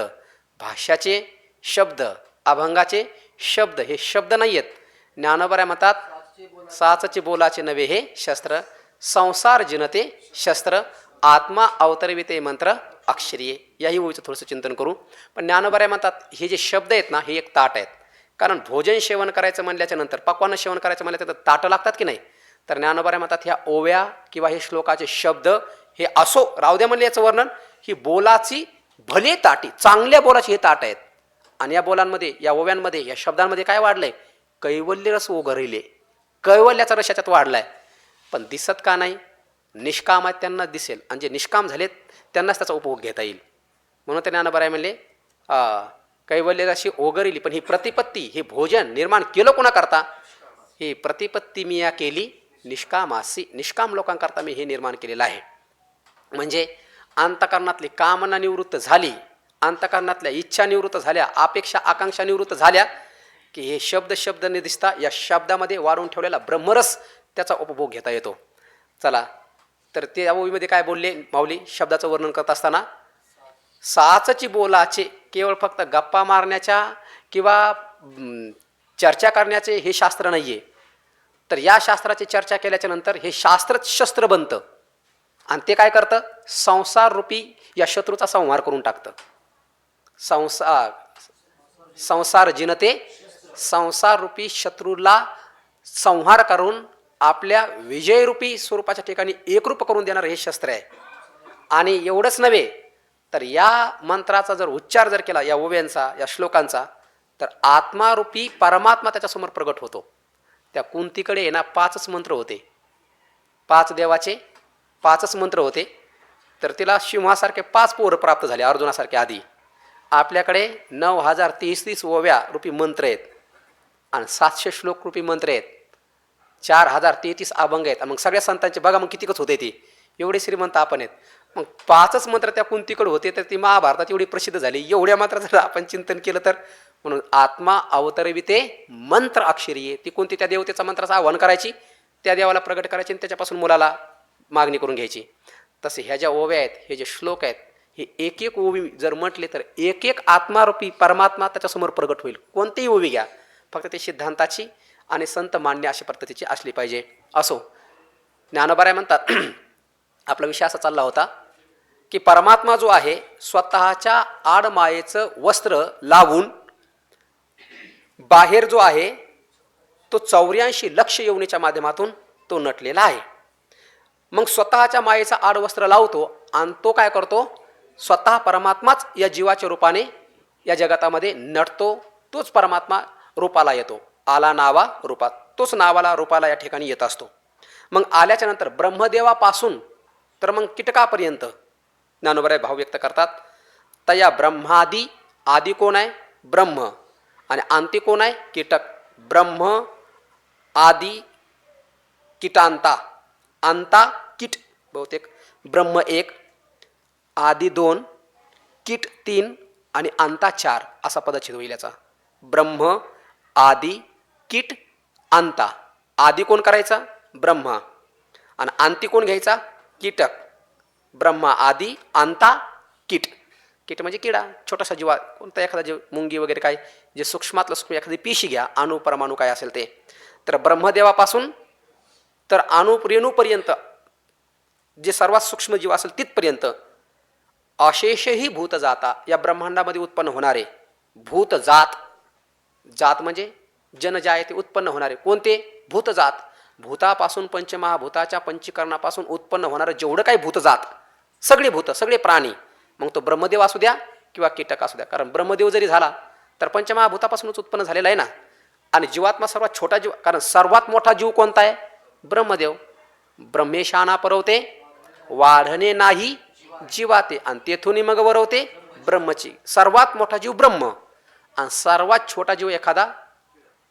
भाष्याचे शब्द, अभंगाचे शब्द हे शब्द नाही आहेत. ज्ञानोबा म्हणतात साचचे बोलाचे नवे हे शस्त्र, संसार जिनते शस्त्र, आत्मा अवतरविते मंत्र अक्षरीय. याही ओळीचं थोडंसं चिंतन करू. पण ज्ञानोबा म्हणतात हे जे शब्द आहेत ना हे एक ताट आहेत. कारण भोजन सेवन करायचं म्हणल्याच्या नंतर, पक्वानं सेवन करायचं म्हणल्याच्या ताटं लागतात की नाही. तर ज्ञानोबा म्हणतात ह्या ओव्या किंवा हे श्लोकाचे शब्द हे असो राहू द्या म्हणले याचं वर्णन, ही बोलाची भले ताटी, चांगल्या बोलाची हे ताट आहेत. आणि या बोलांमध्ये, या ओव्यांमध्ये, या शब्दांमध्ये काय वाढलंय? कैवल्य रस ओघरिले. कैवल्याचा रस याच्यात वाढलाय. पण दिसत का नाही? निष्काम आहेत त्यांना दिसेल, आणि जे निष्काम झालेत त्यांनाच त्याचा उपभोग घेता येईल. म्हणून त्या ज्ञानोबा म्हणले कैवल्य रशी ओघरिली. पण ही प्रतिपत्ती, हे भोजन निर्माण केलं कोणा करता? ही प्रतिपत्ती मी या केली निष्कामासी, निष्काम लोकांकरता मी हे निर्माण केलेलं आहे. म्हणजे अंतकरणातली कामना निवृत्त झाली अंतकरणातल्या इच्छा निवृत्त झाल्या, अपेक्षा आकांक्षा निवृत्त झाल्या की हे शब्द न दिसता या शब्दामध्ये वाढवून ठेवलेला ब्रह्मरस त्याचा उपभोग घेता येतो. चला तर ते या ओवीमध्ये काय बोलले माऊली शब्दाचं वर्णन करत असताना, साचची बोलाचे केवळ फक्त गप्पा मारण्याच्या किंवा चर्चा करण्याचे हे शास्त्र नाही आहे. तर या शास्त्राची चर्चा केल्याच्या नंतर हे शास्त्रच शस्त्र बनतं आणि ते काय करतं, संसार रूपी या शत्रूचा संहार करून टाकतं. संसार जिनते, संसार रूपी शत्रूला संहार करून आपल्या विजयरूपी स्वरूपाच्या ठिकाणी एकरूप करून देणार हे शस्त्र आहे. आणि एवढंच नव्हे तर या मंत्राचा जर उच्चार जर केला या ओव्यांचा या श्लोकांचा तर आत्मारूपी परमात्मा त्याच्यासमोर प्रगट होतो. त्या कुंतीकडे आहे ना 5च मंत्र होते, 5 देवाचे 5च मंत्र होते. तर तिला सिंहासारखे 5 पोरं प्राप्त झाले अर्जुनासारखे आधी. आपल्याकडे 9033 ओव्या रूपी मंत्र आहेत आणि 700 श्लोक रूपी मंत्र आहेत, 4033 अभंग आहेत. मग सगळ्या संतांचे बघा मग कितीकच होते ती, एवढे श्रीमंत आपण आहेत. मग 5च मंत्र त्या कुंतीकडे होते तर ती महाभारतात एवढी प्रसिद्ध झाली. एवढ्या मात्र जर आपण चिंतन केलं तर म्हणून आत्मा अवतरविते मंत्र अक्षरी आहे. ती कोणती त्या देवतेचा मंत्राचं आवाहन करायची, त्या देवाला प्रगट करायची आणि त्याच्यापासून मुलाला मागणी करून घ्यायची. तसे ह्या ज्या ओव्या आहेत, हे जे श्लोक आहेत, हे एक एक ओवी जर म्हटले तर एक एक आत्मारूपी परमात्मा त्याच्यासमोर प्रगट होईल. कोणतीही ओवी घ्या, फक्त ते सिद्धांताची आणि संत मान्य अशा पद्धतीची असली पाहिजे. असो, ज्ञानोबाराय म्हणतात आपला विषय असा चालला होता की परमात्मा जो आहे स्वतःच्या आडमायेचं वस्त्र लावून बाहेर जो आहे तो 84 लक्ष योनीच्या माध्यमातून तो नटलेला आहे. मग स्वतःच्या मायेचा आडवस्त्र लावतो आणि तो काय करतो, स्वतः परमात्माच या जीवाच्या रूपाने या जगतामध्ये नटतो. तोच परमात्मा रूपाला येतो, आला नावा रूपात, तोच नावाला रूपाला या ठिकाणी येत असतो. मग आल्याच्या नंतर ब्रह्मदेवापासून तर मग कीटकापर्यंत ज्ञानोबराय भाव व्यक्त करतात. तया ब्रह्मादी, आदी कोण आहे ब्रह्म आणि अंती कोण आहे कीटक. ब्रह्म आदी कीटांता, अंता कीट, बहुतेक ब्रह्म 1, आदी 2, कीट 3 आणि अंता 4 असा पदच्छेद होईल याचा. ब्रह्म आदी कीट अंता. आदी कोण करायचा ब्रह्मा आणि अंती कोण घ्यायचा कीटक. ब्रह्मा आदी अंता कीट. कीट म्हणजे किडा, छोटासा जीवा, कोणता एखादा जीव, मुंगी वगैरे काय जे सूक्ष्मातलं सूक्ष्म एखादी पिशी घ्या, अणु परमाणू काय असेल ते. तर ब्रह्मदेवापासून तर रेणूपर्यंत जे सर्वात सूक्ष्म जीव असेल तिथपर्यंत अशेषही भूतजाता या ब्रह्मांडामध्ये उत्पन्न होणारे भूतजात. जात म्हणजे जनजाय ते उत्पन्न होणारे कोणते भूतजात. भूतापासून पंचमहाभूताच्या पंचीकरणापासून उत्पन्न होणारं जेवढं काही भूतजात, सगळे भूत सगळे प्राणी, मग तो ब्रह्मदेव असू द्या किंवा कीटक असू द्या. कारण ब्रह्मदेव जरी झाला तर पंचमहाभूतापासूनच उत्पन्न झालेला आहे ना. आणि जीवात्मा सर्वात छोटा जीव, कारण सर्वात मोठा जीव कोणता आहे ब्रह्मदेव. ब्रह्मेशाना परवते वाढणे नाही जीवाते आणि तेथून मग वरवते ब्रह्मची. सर्वात मोठा जीव ब्रह्म आणि सर्वात छोटा जीव एखादा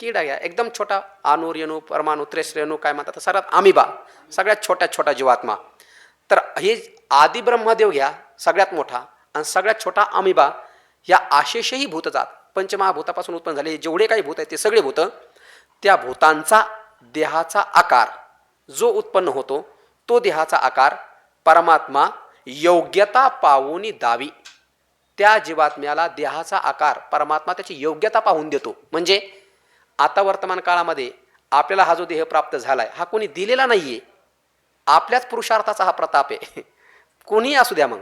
किडा घ्या, एकदम छोटा, अणु रेणू परमाणू त्रेसरेणू काय म्हणतात सर्वात अमिबा, सगळ्यात छोटा जीवात्मा. तर हे आदी ब्रह्मदेव घ्या सगळ्यात मोठा आणि सगळ्यात छोटा अमिबा. या आशेषही भूतजात पंचमहाभूतापासून उत्पन्न झाले जेवढे काही भूत आहेत ते सगळे भूत, त्या भूतांचा देहाचा आकार जो उत्पन्न होतो तो देहाचा आकार परमात्मा योग्यता पावून दावी. त्या जीवात्म्याला देहाचा आकार परमात्मा त्याची योग्यता पाहून देतो. म्हणजे आता वर्तमान काळामध्ये आपल्याला हा जो देह प्राप्त झालाय हा कोणी दिलेला नाहीये, आपल्याच पुरुषार्थाचा हा प्रताप आहे. कोणी असू द्या मग,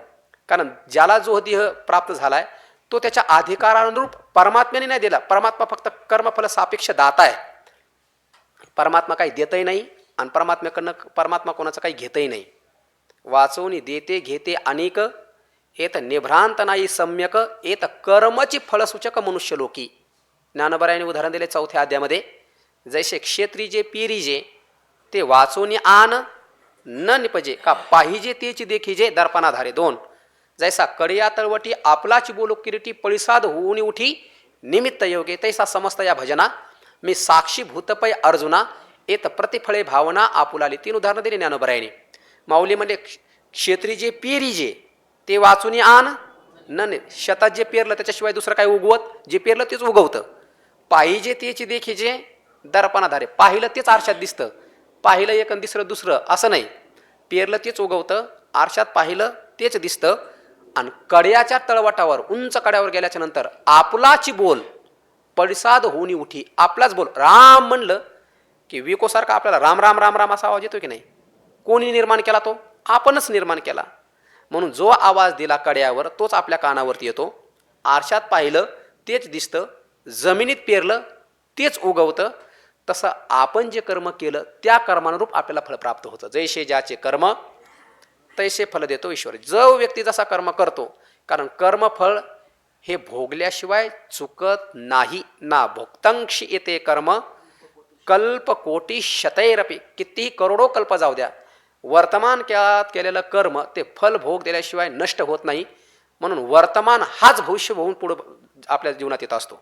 कारण ज्याला जो देह प्राप्त झालाय तो त्याच्या अधिकारानुरूप परमात्म्याने नाही दिला. परमात्मा फक्त कर्मफल सापेक्ष दाता आहे. परमात्मा काही देतही नाही आणि परमात्मा कोणाचं काही घेतही नाही. वाचवणी देते घेते अनेक, येत निभ्रांत नाही सम्यक, येत कर्मची फलसूचक मनुष्य लोकी. ज्ञानोबरायाने उदाहरण दिले 4थ्या अध्यामध्ये. जैसे क्षेत्रीजे पिरीजे ते वाचोनी आन न निपजे का पाहिजे तेची देखीजे दर्पणाधारे 2. जैसा कडिया तळवटी आपलाच बोलो किरीटी पळिसाद होऊन उठी निमित्त योगे तैसा समस्त या भजना मी साक्षी भूतपय अर्जुना येत प्रतिफळे भावना आपुलाली. 3 उदाहरणं दिली ज्ञानोबरायाने. माऊली म्हणजे क्षेत्रीजे पिरीजे ते वाचून आन नाही, शेतात जे पेरलं त्याच्याशिवाय दुसरं काय उगवत, जे पेरलं तेच उगवतं. पाहिजे तेच देखीजे दर्पणाधारे, पाहिलं तेच आरशात दिसतं, पाहिलं एक आणि दुसरं असं नाही. पेरलं तेच उगवतं, आरशात पाहिलं तेच दिसतं. आणि कड्याच्या तळवटावर उंच कड्यावर गेल्याच्या नंतर आपलाची बोल पडसाद होऊनी उठी. आपलाच बोल राम म्हणलं की विकोसारखा आपल्याला राम राम राम राम असा आवाज येतो की नाही. कोणी निर्माण केला तो? आपणच निर्माण केला. म्हणून जो आवाज दिला कड्यावर तोच आपल्या कानावरती येतो. आरशात पाहिलं तेच दिसतं, जमिनीत पेरलं तेच उगवतं. तसं आपण जे कर्म केलं त्या कर्मानुरूप आपल्याला फळ प्राप्त होतं. जैसे ज्याचे कर्म तैसे फल देतो ईश्वर. जो व्यक्ती जसा कर्म करतो, कारण कर्मफळ हे भोगल्याशिवाय चुकत नाही ना. भोक्तंक्षी येते कर्म कल्प कोटी शतैरपी, कितीही करोडो कल्प जाऊ द्या, वर्तमान काळात केलेलं कर्म ते फल भोग दिल्याशिवाय नष्ट होत नाही. म्हणून वर्तमान हाच भविष्य होऊन पुढं आपल्या जीवनात येत असतो.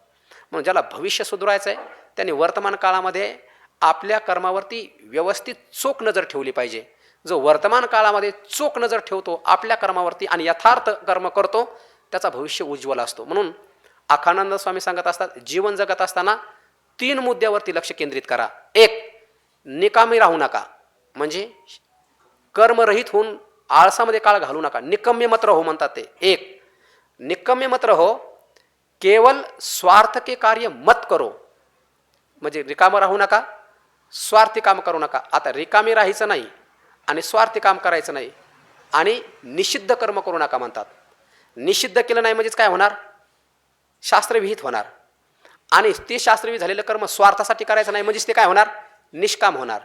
म्हणून ज्याला भविष्य सुधारायचं आहे त्यांनी वर्तमान काळामध्ये आपल्या कर्मावरती व्यवस्थित चोख नजर ठेवली पाहिजे. जो वर्तमान काळामध्ये चोख नजर ठेवतो आपल्या कर्मावरती आणि यथार्थ कर्म करतो त्याचा भविष्य उज्ज्वल असतो. म्हणून अखानंद स्वामी सांगत असतात, जीवन जगत असताना 3 मुद्द्यावरती लक्ष केंद्रित करा. एक, निकामी राहू नका, म्हणजे कर्मरहित होऊन आळसामध्ये काळ घालू नका. निकम्य मत रहो म्हणतात ते. एक, निकम्य मत रहो, केवळ स्वार्थ के कार्य मत करो, म्हणजे रिकामं राहू नका, स्वार्थी काम करू नका. आता रिकामी राहायचं नाही आणि स्वार्थी काम करायचं नाही आणि निषिद्ध कर्म करू नका म्हणतात. निषिद्ध केलं नाही म्हणजेच काय होणार? शास्त्रविहित होणार. आणि ते शास्त्रविहित झालेलं कर्म स्वार्थासाठी करायचं नाही म्हणजेच ते काय होणार? निष्काम होणार.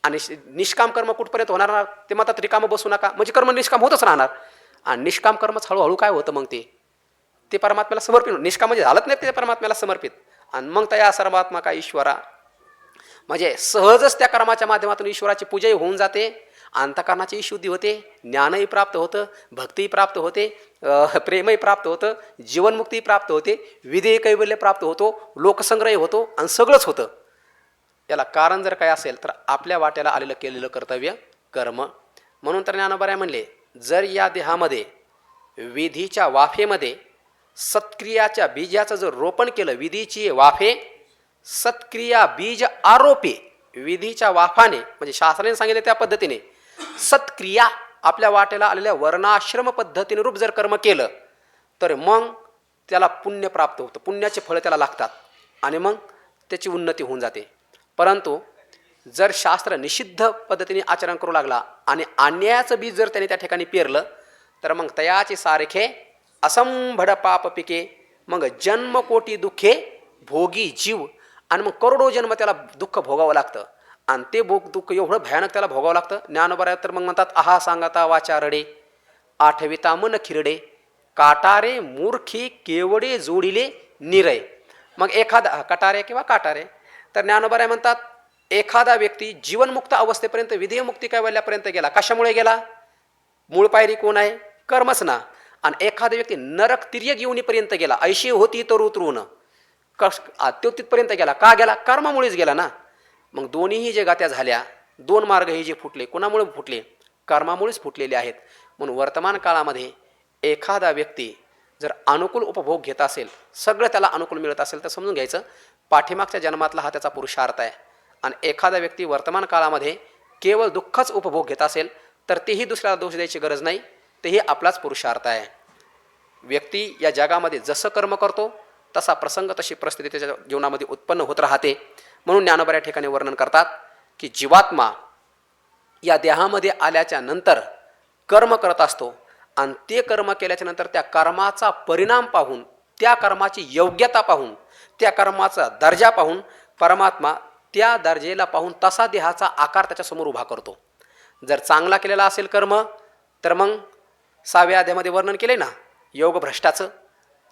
आणि निष्काम कर्म कुठपर्यंत होणार? ते म्हणतात रिकामं बसू नका, म्हणजे कर्म निष्काम होतच राहणार. आणि निष्काम कर्मच हळूहळू काय होतं मग ते परमात्म्याला समर्पित. निष्काम म्हणजे झालंच नाही ते परमात्म्याला समर्पित. आणि मग त्या सर्वात्मा का ईश्वरा, म्हणजे सहजच त्या कर्माच्या माध्यमातून ईश्वराची पूजाही होऊन जाते, अंतःकरणाची शुद्धी होते, ज्ञानही प्राप्त होतं, भक्तीही प्राप्त होते, प्रेमही प्राप्त होतं, जीवनमुक्तीही प्राप्त होते, विधेय कैवल्य प्राप्त होतो, लोकसंग्रह होतो आणि सगळंच होतं. याला कारण जर काय असेल तर आपल्या वाट्याला आलेलं केलेलं कर्तव्य कर्म. म्हणून तर ज्ञानोबा म्हणले, जर या देहामध्ये विधीच्या वाफेमध्ये सत्क्रियाच्या बीजाचं जर रोपण केलं, विधीची वाफे सत्क्रिया बीज आरोपे, विधीच्या वाफाने म्हणजे शास्त्राने सांगितले त्या पद्धतीने सत्क्रिया आपल्या वाटेला आलेल्या वर्णाश्रम पद्धतीने रूप जर कर्म केलं तर मग त्याला पुण्य प्राप्त होतं, पुण्याचे फळ त्याला लागतात आणि मग त्याची उन्नती होऊन जाते. परंतु जर शास्त्र निषिद्ध पद्धतीने आचरण करू लागला आणि अन्यायाचं बीज जर त्याने त्या ठिकाणी पेरलं तर मग तयाचे सारखे असंभड पाप पिके, मग जन्मकोटी दुःखे भोगी जीव, आणि मग करोडो जन्म त्याला दुःख भोगावं लागतं. आणि ते दुःख एवढं भयानक त्याला भोगावं लागतं. ज्ञानोबा तर मग म्हणतात, आहा सांगता वाचा रडे, आठविता मन खिरडे, काटारे मूर्खी केवडे जोडिले निरय. मग एखादा कटारे किंवा काटारे, तर ज्ञानोबा म्हणतात एखादा व्यक्ती जीवनमुक्त अवस्थेपर्यंत विधेयमुक्ती कैवल्यापर्यंत गेला. कशामुळे गेला? मूळ पायरी कोण आहे? कर्मच ना. आणि एखादा व्यक्ती नरक तिर्यक येऊनीपर्यंत गेला, ऐशी होती तर उतरून तो तिथपर्यंत गेला. का गेला? कर्मामुळेच गेला ना. मग दोन्हीही जे गात्या झाल्या, 2 मार्ग हे जे फुटले, कोणामुळे फुटले? कर्मामुळेच फुटलेले आहेत. म्हणून वर्तमान काळामध्ये एखादा व्यक्ती जर अनुकूल उपभोग घेत असेल, सगळं त्याला अनुकूल मिळत असेल तर समजून घ्यायचं पाठीमागच्या जन्मातला हा त्याचा पुरुषार्थ आहे. आणि एखादा व्यक्ती वर्तमान काळामध्ये केवळ दुःखच उपभोग घेत असेल तर तेही दुसऱ्याला दोष द्यायची गरज नाही, तेही आपलाच पुरुषार्थ आहे. व्यक्ती या जगामध्ये जसं कर्म करतो तसा प्रसंग, तशी परिस्थिती त्याच्या जीवनामध्ये उत्पन्न होत राहते. म्हणून ज्ञानोबा या ठिकाणी वर्णन करतात की जीवात्मा या देहामध्ये आल्याच्या नंतर कर्म करत असतो आणि ते कर्म केल्याच्या नंतर त्या कर्माचा परिणाम पाहून, त्या कर्माची योग्यता पाहून, त्या कर्माचा दर्जा पाहून परमात्मा त्या दर्जेला पाहून तसा देहाचा आकार त्याच्यासमोर उभा करतो. जर चांगला केलेला असेल कर्म तर मग 6व्या अध्यायामध्ये वर्णन केले ना योग भ्रष्टाचं.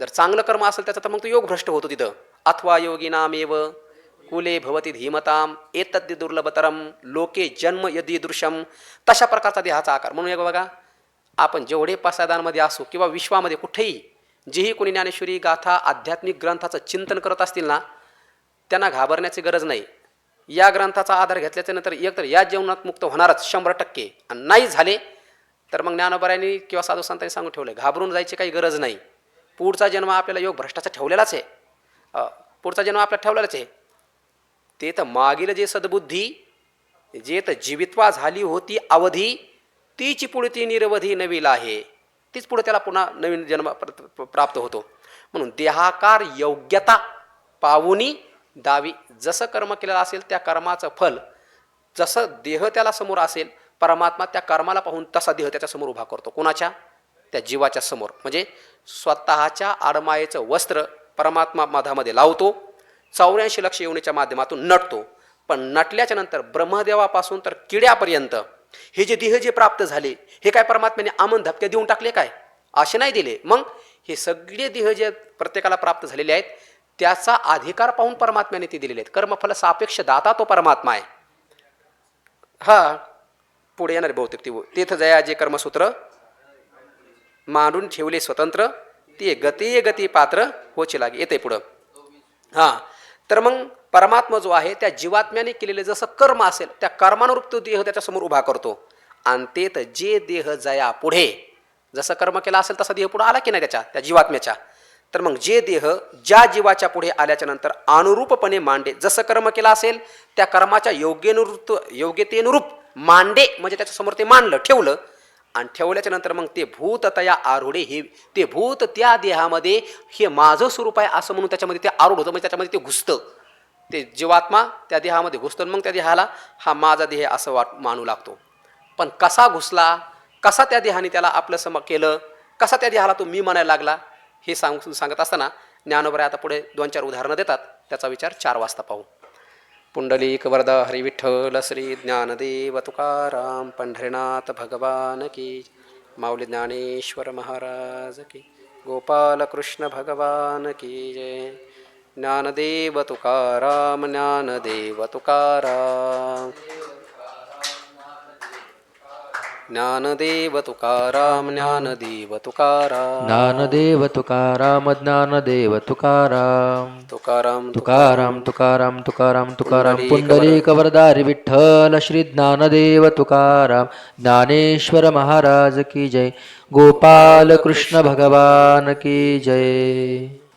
जर चांगलं कर्म असेल त्याचं तर मग तो योग भ्रष्ट होतो तिथं. अथवा योगिनामेव कुले भवती धीमताम एतद्य दुर्लभतरम लोके जन्म यदि दृश्यम, तशा प्रकारचा देहाचा आकार. म्हणून एक बघा, आपण जेवढे प्रसादांमध्ये असो किंवा विश्वामध्ये कुठेही जेही कोणी ज्ञानेश्वरी गाथा आध्यात्मिक ग्रंथाचं चिंतन करत असतील ना, त्यांना घाबरण्याची गरज नाही. या ग्रंथाचा आधार घेतल्याच्या नंतर एकतर या जीवनात मुक्त होणारच 100%, आणि नाही झाले तर मग ज्ञानोबरायांनी किंवा साधू संतांनी सांगून ठेवलं घाबरून जायची काही गरज नाही. पुढचा जन्म आपल्याला योग भ्रष्टाचा ठेवलेलाच आहे. पुढचा जन्म आपल्याला ठेवलेलाच आहे. ते तर मागील जे सद्बुद्धी जे तर जीवित्वा झाली होती अवधी तीची पुढे ती निरवधी नवीला आहे. तीच पुढे त्याला पुन्हा नवीन जन्म प्राप्त होतो. म्हणून देहाकार योग्यता पावुनी दावी. जसं कर्म केलेलं असेल त्या कर्माचं फल जसं देह त्याला समोर असेल परमात्मा त्या कर्माला पाहून तसा देह त्याच्या समोर उभा करतो. कोणाच्या? त्या जीवाच्या समोर. म्हणजे स्वतःच्या आडमायेचं वस्त्र परमात्मा मधामध्ये लावतो. 84 लक्ष योनीच्या माध्यमातून नटतो. पण नटल्याच्या नंतर ब्रह्मदेवापासून तर किड्यापर्यंत हे जे देह जे प्राप्त झाले हे काय परमात्म्याने आमन धपके देऊन टाकले काय? असे नाही दिले. मग हे सगळे देह जे प्रत्येकाला प्राप्त झालेले आहेत त्याचा अधिकार पाहून परमात्म्याने ते दिलेले आहेत. कर्मफल सापेक्ष दाता तो परमात्मा आहे. हा पुढे येणार बहुतेक ती तेथ जया जे कर्मसूत्र मांडून ठेवले स्वतंत्र ते गती गती पात्र होचे लागे. येते पुढं. हां तर मग परमात्मा जो आहे त्या जीवात्म्याने केलेले जसं कर्म असेल त्या कर्मानुरूप तो देह त्याच्यासमोर उभा करतो. आणि तेथ जे देह जया पुढे जसं कर्म केलं असेल तसा देह पुढे आला की नाही त्या जीवात्म्याच्या. तर मग जे देह ज्या जीवाच्या पुढे आल्याच्या नंतर अनुरूपपणे मांडे. जसं कर्म केलं असेल त्या कर्माच्या योग्यतेनुरूप मांडे म्हणजे त्याच्यासमोर ते मांडलं ठेवलं. आणि ठेवल्याच्या नंतर मग ते भूत तया आरूढे हे ते भूत त्या देहामध्ये हे माझं स्वरूप आहे असं म्हणून त्याच्यामध्ये ते आरूढ होतं. म्हणजे त्याच्यामध्ये ते घुसतं. ते जीवात्मा त्या देहामध्ये घुसतं. मग त्या देहाला हा माझा देह असं मानू लागतो. पण कसा घुसला कसा त्या देहाने त्याला आपलं सम केलं कसा त्या देहाला तो मी म्हणायला लागला हे सांगत असताना ज्ञानोबराय आता पुढे 2-4 उदाहरणं देतात. त्याचा विचार 4 वाजता पाहू. पुंडलिक वरदा हरी विठ्ठल श्री ज्ञानदेव तुकाराम पंढरीनाथ भगवान की. माऊली ज्ञानेश्वर महाराज की. गोपाल कृष्ण भगवान की जय. ज्ञानदेव तुकाराम ज्ञानदेव तुकाराम ज्ञानदेव तुकाराम ज्ञानदेव तुकाराम ज्ञानदेव तुकाराम ज्ञानदेव तुकाराम तुकाराम तुकाराम तुकाराम तुकाराम तुकाराम. पुंडलिक वरदारी विठ्ठल श्री ज्ञानदेव तुकाराम ज्ञानेश्वर महाराज की जय. गोपाल कृष्ण भगवान की जय.